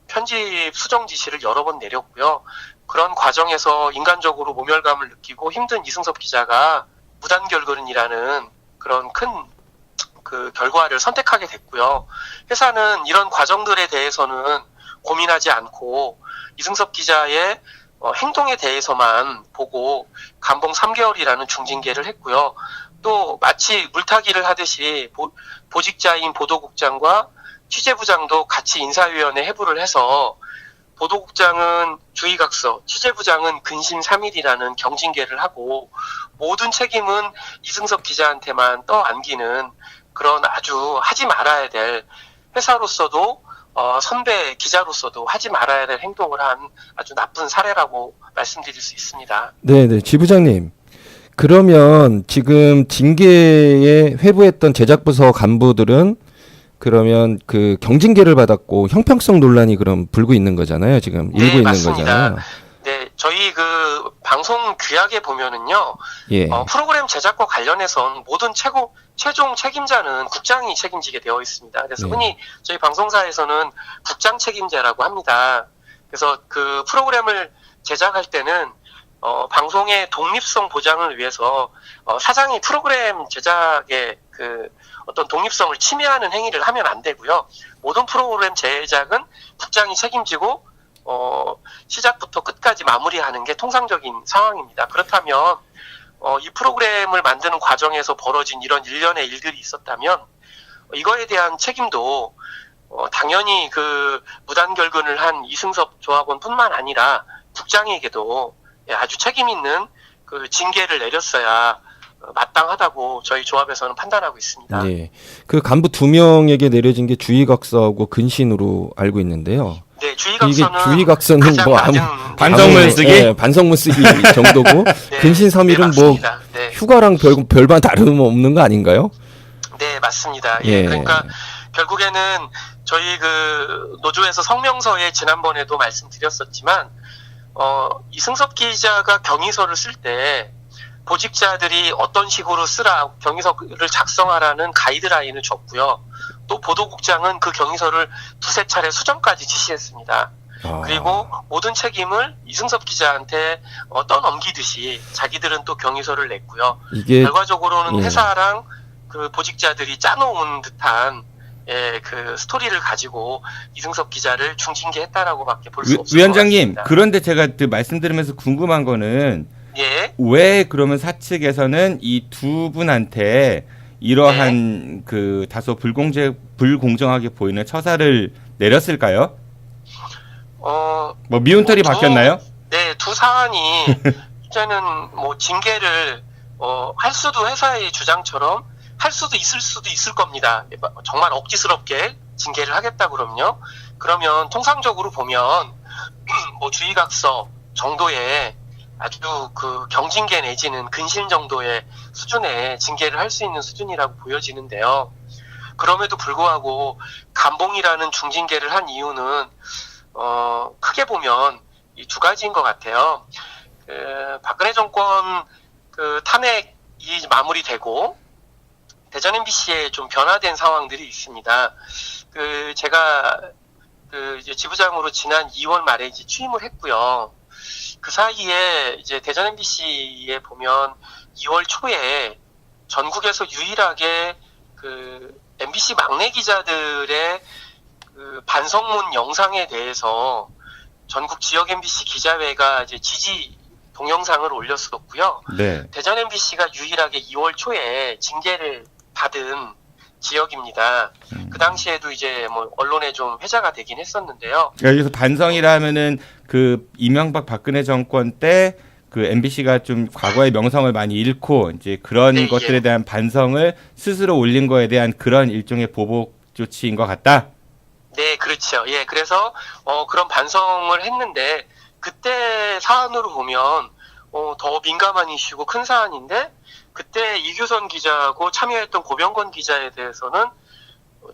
편집 수정 지시를 여러 번 내렸고요. 그런 과정에서 인간적으로 모멸감을 느끼고 힘든 이승섭 기자가 무단결근이라는 그런 큰 그 결과를 선택하게 됐고요. 회사는 이런 과정들에 대해서는 고민하지 않고 이승섭 기자의 행동에 대해서만 보고 감봉 3개월이라는 중징계를 했고요. 또 마치 물타기를 하듯이 보직자인 보도국장과 취재부장도 같이 인사위원회 회부를 해서 보도국장은 주의각서, 취재부장은 근심 3일이라는 경징계를 하고 모든 책임은 이승섭 기자한테만 떠안기는 그런 아주 하지 말아야 될 회사로서도 선배 기자로서도 하지 말아야 될 행동을 한 아주 나쁜 사례라고 말씀드릴 수 있습니다. 네, 지부장님. 그러면 지금 징계에 회부했던 제작부서 간부들은 그러면 그 경징계를 받았고 형평성 논란이 그럼 불고 있는 거잖아요. 지금 일고 있는 맞습니다. 거잖아요. 네, 저희 그 방송 규약에 보면은요. 프로그램 제작과 관련해선 모든 최종 책임자는 국장이 책임지게 되어 있습니다. 그래서 흔히 저희 방송사에서는 국장 책임제라고 합니다. 그래서 그 프로그램을 제작할 때는 방송의 독립성 보장을 위해서 사장이 프로그램 제작의 그 어떤 독립성을 침해하는 행위를 하면 안 되고요. 모든 프로그램 제작은 국장이 책임지고 시작부터 끝까지 마무리하는 게 통상적인 상황입니다. 그렇다면 이 프로그램을 만드는 과정에서 벌어진 이런 일련의 일들이 있었다면 이거에 대한 책임도 당연히 그 무단결근을 한 이승섭 조합원뿐만 아니라 국장에게도 아주 책임 있는 그 징계를 내렸어야 마땅하다고 저희 조합에서는 판단하고 있습니다. 네, 그 간부 2명에게 내려진 게 주의각서하고 근신으로 알고 있는데요. 네, 주의각서는 이게 주의각서는 뭐 반성문 쓰기, 네, 반성문 쓰기 정도고 네, 근신 3일은 뭐 네. 휴가랑 별반 다름 없는 거 아닌가요? 네, 맞습니다. 예. 그러니까 결국에는 저희 그 노조에서 성명서에 지난번에도 말씀드렸었지만 이승섭 기자가 경위서를 쓸 때 보직자들이 어떤 식으로 쓰라 경위서를 작성하라는 가이드라인을 줬고요. 또 보도국장은 그 경위서를 두세 차례 수정까지 지시했습니다. 그리고 모든 책임을 이승섭 기자한테 떠넘기듯이 자기들은 또 경위서를 냈고요. 이게 결과적으로는 예. 회사랑 그 보직자들이 짜놓은 듯한 그 스토리를 가지고 이승섭 기자를 중징계했다라고밖에 볼 수 없을 것 위원장님, 같습니다. 그런데 제가 그 말씀드리면서 궁금한 거는 예. 왜 그러면 사측에서는 이 두 분한테 이러한 그 다소 불공정하게 보이는 처사를 내렸을까요? 뭐 미운털이 바뀌었나요? 네, 두 사안이 이제는 뭐 징계를 할 수도 회사의 주장처럼 할 수도 있을 겁니다. 정말 억지스럽게 징계를 하겠다 그러면요. 그러면 통상적으로 보면 뭐 주의각서 정도의 아주 그 경징계 내지는 근신 정도의 수준의 징계를 할 수 있는 수준이라고 보여지는데요. 그럼에도 불구하고 감봉이라는 중징계를 한 이유는 크게 보면 이 두 가지인 것 같아요. 박근혜 정권 그 탄핵이 마무리되고 대전 MBC에 좀 변화된 상황들이 있습니다. 제가 이제 지부장으로 지난 2월 말에 이제 취임을 했고요. 그 사이에 이제 대전 MBC에 보면 2월 초에 전국에서 유일하게 그 MBC 막내 기자들의 그 반성문 영상에 대해서 전국 지역 MBC 기자회가 이제 지지 동영상을 올렸었고요. 네. 대전 MBC가 유일하게 2월 초에 징계를 받은 지역입니다. 그 당시에도 이제 뭐 언론에 좀 회자가 되긴 했었는데요. 여기서 반성이라 하면은 그 이명박 박근혜 정권 때 그 MBC가 좀 과거의 명성을 많이 잃고 이제 그런 것들에 대한 반성을 스스로 올린 거에 대한 그런 일종의 보복 조치인 것 같다. 네, 그렇죠. 예, 그래서 그런 반성을 했는데 그때 사안으로 보면 더 민감한 이슈고 큰 사안인데 그때 이규선 기자하고 참여했던 고병건 기자에 대해서는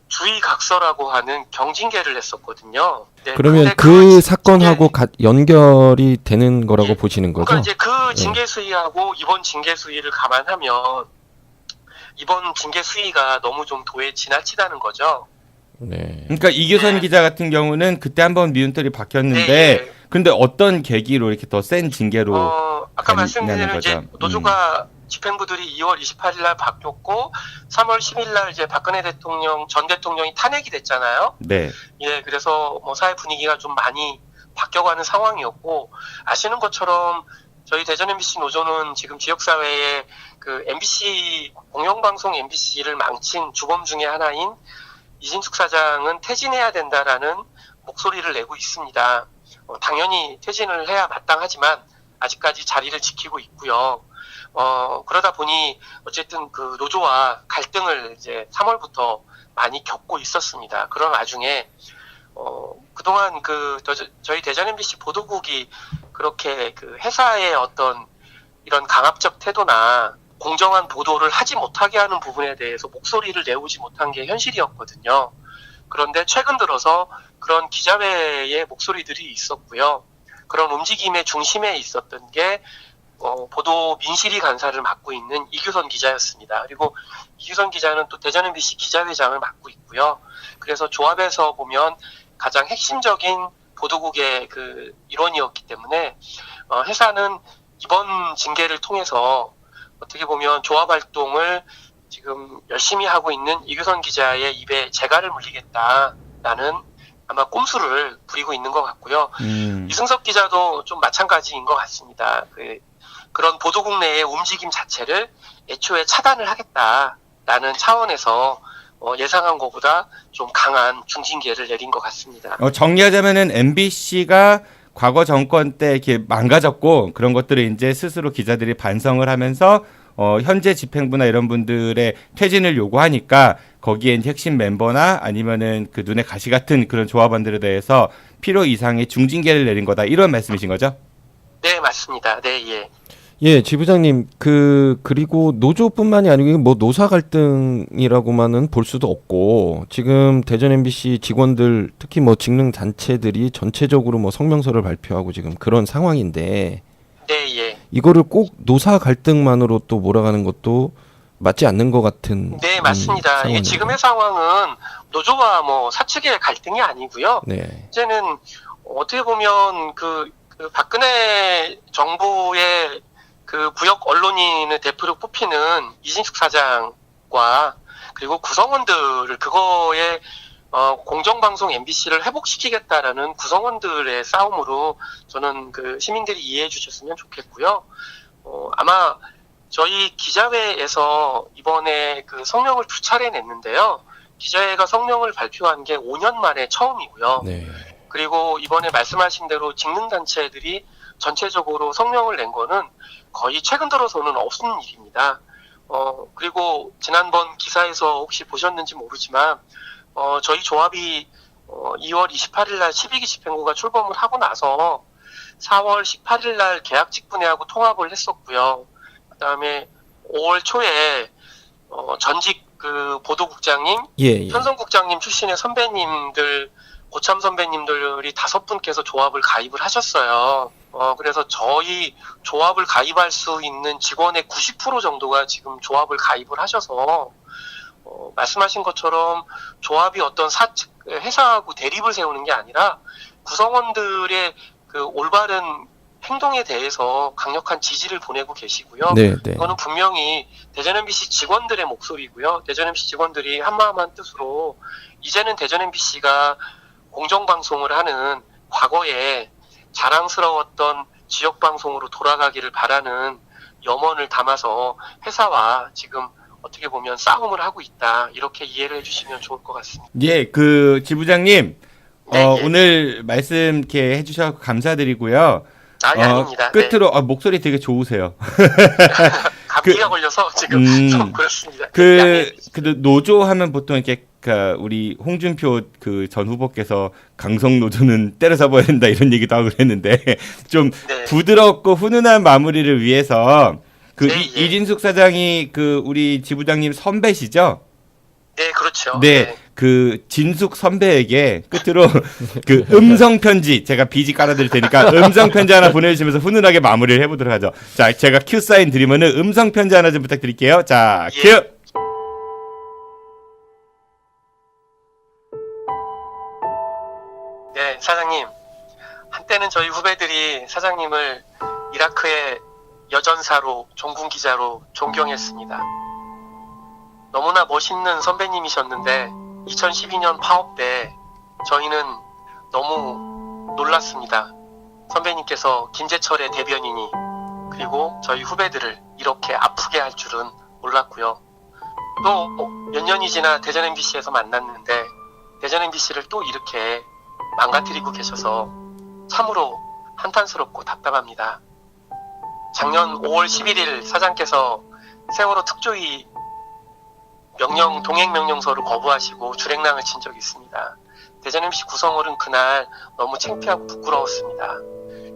주의각서라고 하는 경징계를 했었거든요. 네, 그러면 그 사건하고 연결이 되는 거라고 보시는 거죠? 그러니까 이제 그 징계 수위하고 이번 징계 수위를 감안하면 이번 징계 수위가 너무 좀 도에 지나치다는 거죠. 네. 그러니까 이규선 기자 같은 경우는 그때 한번 미운털이 박혔는데 근데 어떤 계기로 이렇게 더 센 징계로 아까 말씀드린 거죠? 이제 노조가 집행부들이 2월 28일 날 바뀌었고 3월 10일 날 이제 박근혜 전 대통령이 탄핵이 됐잖아요. 네. 예, 그래서 뭐 사회 분위기가 좀 많이 바뀌어가는 상황이었고 아시는 것처럼 저희 대전 MBC 노조는 지금 지역사회에 그 MBC 공영방송 MBC를 망친 주범 중에 하나인 이진숙 사장은 퇴진해야 된다라는 목소리를 내고 있습니다. 당연히 퇴진을 해야 마땅하지만 아직까지 자리를 지키고 있고요. 그러다 보니 어쨌든 그 노조와 갈등을 이제 3월부터 많이 겪고 있었습니다. 그런 와중에 그동안 저희 대전 MBC 보도국이 그렇게 그 회사의 어떤 이런 강압적 태도나 공정한 보도를 하지 못하게 하는 부분에 대해서 목소리를 내오지 못한 게 현실이었거든요. 그런데 최근 들어서 그런 기자회의 목소리들이 있었고요. 그런 움직임의 중심에 있었던 게 보도 민실위 간사를 맡고 있는 이규선 기자였습니다. 그리고 이규선 기자는 또 대전 MBC 기자회장을 맡고 있고요. 그래서 조합에서 보면 가장 핵심적인 보도국의 그 일원이었기 때문에 회사는 이번 징계를 통해서 어떻게 보면 조합 활동을 지금 열심히 하고 있는 이규선 기자의 입에 재갈을 물리겠다라는 아마 꼼수를 부리고 있는 것 같고요. 이승섭 기자도 좀 마찬가지인 것 같습니다. 그런 보도국 내의 움직임 자체를 애초에 차단을 하겠다라는 차원에서 예상한 것보다 좀 강한 중징계를 내린 것 같습니다. 정리하자면은 MBC가 과거 정권 때 이렇게 망가졌고 그런 것들을 이제 스스로 기자들이 반성을 하면서 현재 집행부나 이런 분들의 퇴진을 요구하니까 거기에 이제 핵심 멤버나 아니면은 그 눈에 가시 같은 그런 조합원들에 대해서 필요 이상의 중징계를 내린 거다 이런 말씀이신 거죠? 네, 맞습니다. 네, 예. 예, 지부장님, 그리고 노조뿐만이 아니고 뭐 노사 갈등이라고만은 볼 수도 없고, 지금 대전 MBC 직원들, 특히 뭐 직능 단체들이 전체적으로 뭐 성명서를 발표하고 지금 그런 상황인데, 네, 예. 이거를 꼭 노사 갈등만으로 또 몰아가는 것도 맞지 않는 것 같은. 네, 맞습니다. 이게 지금의 상황은 노조와 뭐 사측의 갈등이 아니고요. 네. 이제는 어떻게 보면 그 박근혜 정부의 그 부역 언론인을 대표로 뽑히는 이진숙 사장과 그리고 구성원들을 그거에 공정방송 MBC를 회복시키겠다라는 구성원들의 싸움으로 저는 그 시민들이 이해해 주셨으면 좋겠고요. 아마 저희 기자회에서 이번에 그 성명을 2차례 냈는데요. 기자회가 성명을 발표한 게 5년 만에 처음이고요. 네. 그리고 이번에 말씀하신 대로 직능단체들이 전체적으로 성명을 낸 거는 거의 최근 들어서는 없은 일입니다. 그리고 지난번 기사에서 혹시 보셨는지 모르지만, 저희 조합이 2월 28일 날 12기 집행부가 출범을 하고 나서 4월 18일 날 계약직 분회하고 통합을 했었고요. 그 다음에 5월 초에 전직 그 보도국장님, 예. 편성국장님 출신의 선배님들, 고참 선배님들이 5분께서 조합을 가입을 하셨어요. 그래서 저희 조합을 가입할 수 있는 직원의 90% 정도가 지금 조합을 가입을 하셔서, 말씀하신 것처럼 조합이 어떤 회사하고 대립을 세우는 게 아니라 구성원들의 그 올바른 행동에 대해서 강력한 지지를 보내고 계시고요. 네, 네. 이거는 분명히 대전 MBC 직원들의 목소리고요. 대전 MBC 직원들이 한마음 한뜻으로 이제는 대전 MBC가 공정방송을 하는 과거에 자랑스러웠던 지역방송으로 돌아가기를 바라는 염원을 담아서 회사와 지금 어떻게 보면 싸움을 하고 있다. 이렇게 이해를 해주시면 좋을 것 같습니다. 예, 그 지부장님, 네, 예. 오늘 말씀 이렇게 해주셔서 감사드리고요. 아닙니다. 끝으로 목소리 되게 좋으세요. 감기가 걸려서 지금 좀 그렇습니다. 그 노조 하면 보통 이렇게 우리 홍준표 그 전 후보께서 강성 노조는 때려잡아야 된다 이런 얘기도 하고 그랬는데 좀 네. 부드럽고 훈훈한 마무리를 위해서 그 네, 예. 이진숙 사장이 그 우리 지부장님 선배시죠? 네, 그렇죠. 네, 그 진숙 선배에게 끝으로 그 음성 편지 제가 BG 깔아드릴 테니까 음성 편지 하나 보내주시면서 훈훈하게 마무리를 해보도록 하죠. 자, 제가 큐 사인 드리면은 음성 편지 하나 좀 부탁드릴게요. 자, 큐. 예. 네, 사장님. 한때는 저희 후배들이 사장님을 이라크의 여전사로, 종군 기자로 존경했습니다. 너무나 멋있는 선배님이셨는데 2012년 파업 때 저희는 너무 놀랐습니다. 선배님께서 김재철의 대변인이 그리고 저희 후배들을 이렇게 아프게 할 줄은 몰랐고요. 또 몇 년이 지나 대전 MBC에서 만났는데 대전 MBC를 또 이렇게 망가뜨리고 계셔서 참으로 한탄스럽고 답답합니다. 작년 5월 11일 사장께서 세월호 특조위 동행명령서를 거부하시고 줄행랑을 친 적이 있습니다. 대전 MBC 구성원은 그날 너무 창피하고 부끄러웠습니다.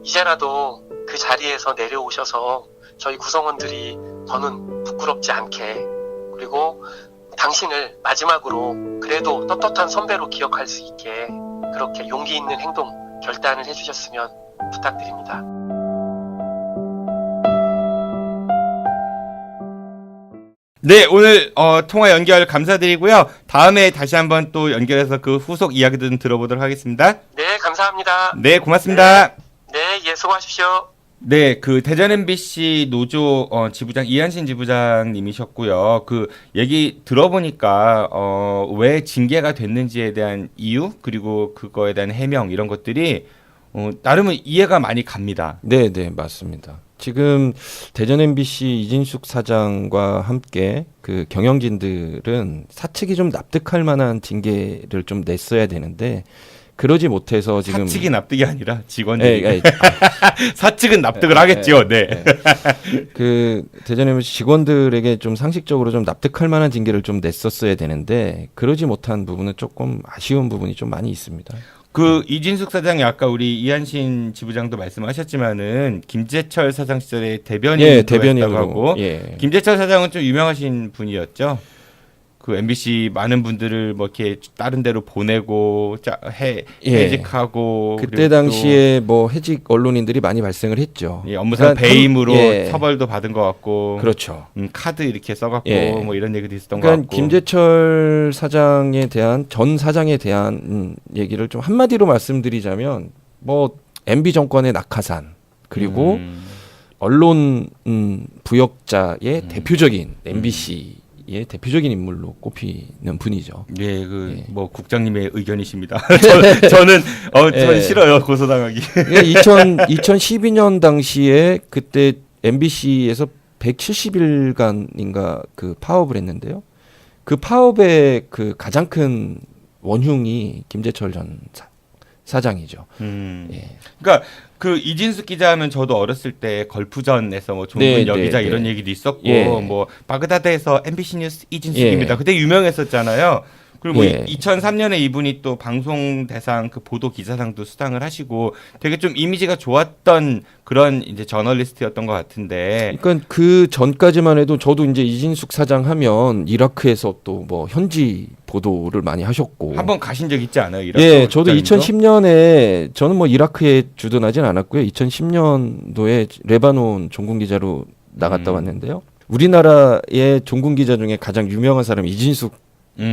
이제라도 그 자리에서 내려오셔서 저희 구성원들이 더는 부끄럽지 않게 그리고 당신을 마지막으로 그래도 떳떳한 선배로 기억할 수 있게 그렇게 용기 있는 행동, 결단을 해주셨으면 부탁드립니다. 네, 오늘 통화 연결 감사드리고요. 다음에 다시 한번 또 연결해서 그 후속 이야기도 좀 들어보도록 하겠습니다. 네, 감사합니다. 네, 고맙습니다. 네, 예, 수고하십시오. 네, 그 대전 MBC 노조 지부장 이한신 지부장님이셨고요. 그 얘기 들어보니까 왜 징계가 됐는지에 대한 이유 그리고 그거에 대한 해명 이런 것들이 나름은 이해가 많이 갑니다. 네, 네, 맞습니다. 지금 대전 MBC 이진숙 사장과 함께 그 경영진들은 사측이 좀 납득할 만한 징계를 좀 냈어야 되는데 그러지 못해서 지금 사측이 납득이 아니라 직원들이 네, 사측은 납득을 하겠죠. 네. 그 대전 MBC 직원들에게 좀 상식적으로 좀 납득할 만한 징계를 좀 냈었어야 되는데 그러지 못한 부분은 조금 아쉬운 부분이 좀 많이 있습니다. 그 이진숙 사장이 아까 우리 이한신 지부장도 말씀하셨지만은 김재철 사장 시절에 대변인으로 하고 김재철 사장은 좀 유명하신 분이었죠. 그 MBC 많은 분들을 뭐 이렇게 다른 데로 보내고 해직하고 그때 당시에 뭐 해직 언론인들이 많이 발생을 했죠. 업무상 배임으로 처벌도 받은 것 같고 그렇죠. 카드 이렇게 써갖고 뭐 이런 얘기도 있었던 것 같고. 김재철 사장에 대한 전 사장에 대한 얘기를 좀 한마디로 말씀드리자면 뭐 MB 정권의 낙하산 그리고 언론 부역자의 대표적인 MBC 예, 대표적인 인물로 꼽히는 분이죠. 예, 뭐 국장님의 의견이십니다. 저는 싫어요 고소당하기. 2012년 당시에 그때 MBC에서 170일간인가 그 파업을 했는데요. 그 파업의 그 가장 큰 원흉이 김재철 전 사장이죠. 예. 그러니까 그 이진숙 기자 하면 저도 어렸을 때 걸프전에서 뭐 종군 여기자 이런 얘기도 있었고 뭐 바그다드에서 MBC 뉴스 이진숙입니다. 그때 유명했었잖아요. 그리고 2003년에 이분이 또 방송 대상 그 보도 기자상도 수상을 하시고 되게 좀 이미지가 좋았던 그런 이제 저널리스트였던 것 같은데. 그러니까 그 전까지만 해도 저도 이제 이진숙 사장 하면 이라크에서 또 뭐 현지 보도를 많이 하셨고. 한번 가신 적 있지 않아요? 이라크? 예, 저도 2010년에 저는 뭐 이라크에 주둔하진 않았고요. 2010년도에 레바논 종군 기자로 나갔다 왔는데요. 우리나라의 종군 기자 중에 가장 유명한 사람이 이진숙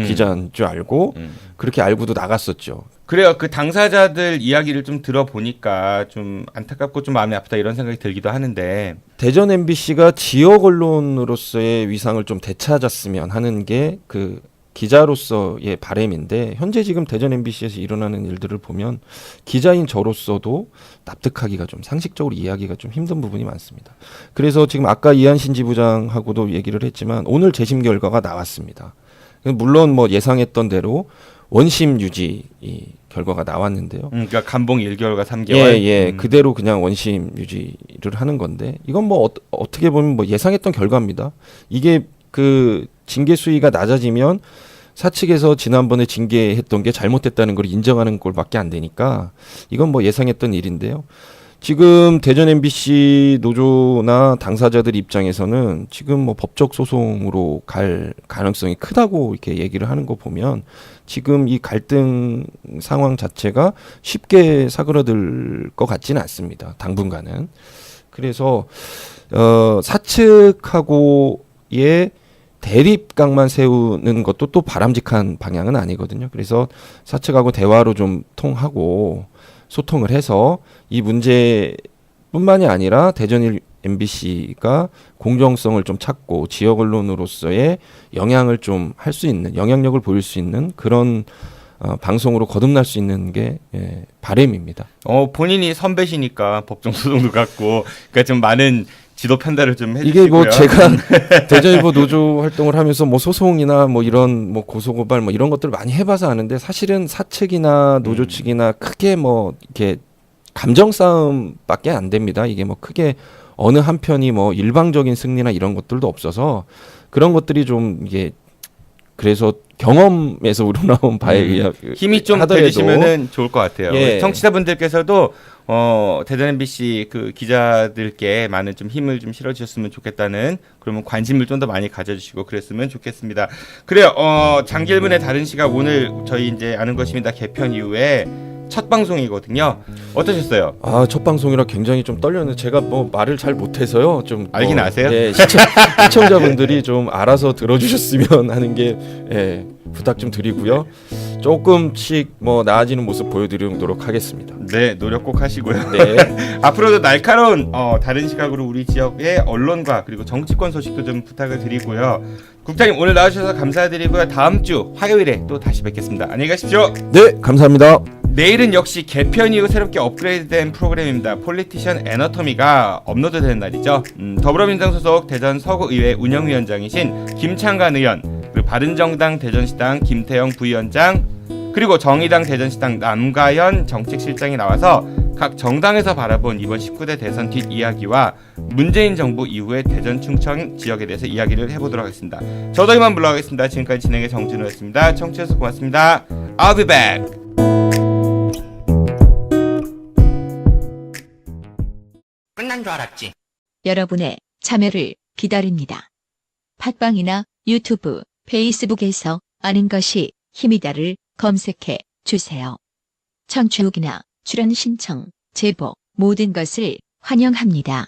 기자인 줄 알고 그렇게 알고도 나갔었죠. 그래요. 그 당사자들 이야기를 좀 들어보니까 좀 안타깝고 좀 마음이 아프다 이런 생각이 들기도 하는데 대전 MBC가 지역 언론으로서의 위상을 좀 되찾았으면 하는 게 그 기자로서의 바람인데 현재 지금 대전 MBC에서 일어나는 일들을 보면 기자인 저로서도 납득하기가 좀 상식적으로 이해하기가 좀 힘든 부분이 많습니다. 그래서 지금 아까 이한신 지부장하고도 얘기를 했지만 오늘 재심 결과가 나왔습니다. 물론 뭐 예상했던 대로 원심 유지 결과가 나왔는데요. 그러니까 감봉 1개월과 3개월. 그대로 그냥 원심 유지를 하는 건데 이건 뭐 어떻게 보면 뭐 예상했던 결과입니다. 이게 그 징계 수위가 낮아지면 사측에서 지난번에 징계했던 게 잘못됐다는 걸 인정하는 꼴밖에 안 되니까 이건 뭐 예상했던 일인데요. 지금 대전 MBC 노조나 당사자들 입장에서는 지금 뭐 법적 소송으로 갈 가능성이 크다고 이렇게 얘기를 하는 거 보면 지금 이 갈등 상황 자체가 쉽게 사그러들 것 같지는 않습니다. 당분간은. 그래서 사측하고의 대립각만 세우는 것도 또 바람직한 방향은 아니거든요. 그래서 사측하고 대화로 좀 통하고 소통을 해서 이 문제뿐만이 아니라 대전 MBC가 공정성을 좀 찾고 지역 언론으로서의 영향을 좀 할 수 있는 영향력을 보일 수 있는 그런 방송으로 거듭날 수 있는 게 바람입니다. 본인이 선배시니까 법정 소송도 갖고 그러니까 좀 많은 지도 편달을 좀 해주시고요. 이게 뭐 제가 대전일보 노조 활동을 하면서 뭐 소송이나 뭐 이런 뭐 고소고발 뭐 이런 것들을 많이 해봐서 아는데 사실은 사측이나 노조 측이나 크게 뭐 이렇게 감정 싸움밖에 안 됩니다. 이게 뭐 크게 어느 한편이 뭐 일방적인 승리나 이런 것들도 없어서 그런 것들이 좀 이게 그래서 경험에서 우러나온 바에 의해 힘이 좀 되시면은 좋을 것 같아요. 청취자분들께서도 대전 MBC 그 기자들께 많은 좀 힘을 좀 실어주셨으면 좋겠다는 그러면 관심을 좀 더 많이 가져주시고 그랬으면 좋겠습니다. 그래요. 장길문의 다른 시각 오늘 저희 이제 아는 것입니다 개편 이후에 첫 방송이거든요. 어떠셨어요? 첫 방송이라 굉장히 좀 떨렸는데 제가 뭐 말을 잘 못해서요. 좀 알긴 아세요? 네, 시청자분들이 좀 알아서 들어주셨으면 하는 게 부탁 좀 드리고요. 조금씩 뭐 나아지는 모습 보여드리도록 하겠습니다. 네, 노력 꼭 하시고요. 네. 앞으로도 날카로운 다른 시각으로 우리 지역의 언론과 그리고 정치권 소식도 좀 부탁을 드리고요. 국장님 오늘 나와주셔서 감사드리고요. 다음 주 화요일에 또 다시 뵙겠습니다. 안녕히 가십시오. 네, 감사합니다. 내일은 역시 개편 이후 새롭게 업그레이드된 프로그램입니다. 폴리티션 애너토미가 업로드되는 날이죠. 더불어민주당 소속 대전 서구의회 운영위원장이신 김창관 의원, 그리고 바른정당 대전시당 김태영 부위원장, 그리고 정의당 대전시당 남가현 정책실장이 나와서 각 정당에서 바라본 이번 19대 대선 뒷이야기와 문재인 정부 이후의 대전 충청 지역에 대해서 이야기를 해보도록 하겠습니다. 저도 이만 물러가겠습니다. 지금까지 진행의 정준호였습니다. 청취해주셔서 고맙습니다. I'll be back. 끝난 줄 알았지. 여러분의 참여를 기다립니다. 팟빵이나 유튜브, 페이스북에서 아는 것이 힘이다를 검색해 주세요. 청취 후기나 출연 신청, 제보 모든 것을 환영합니다.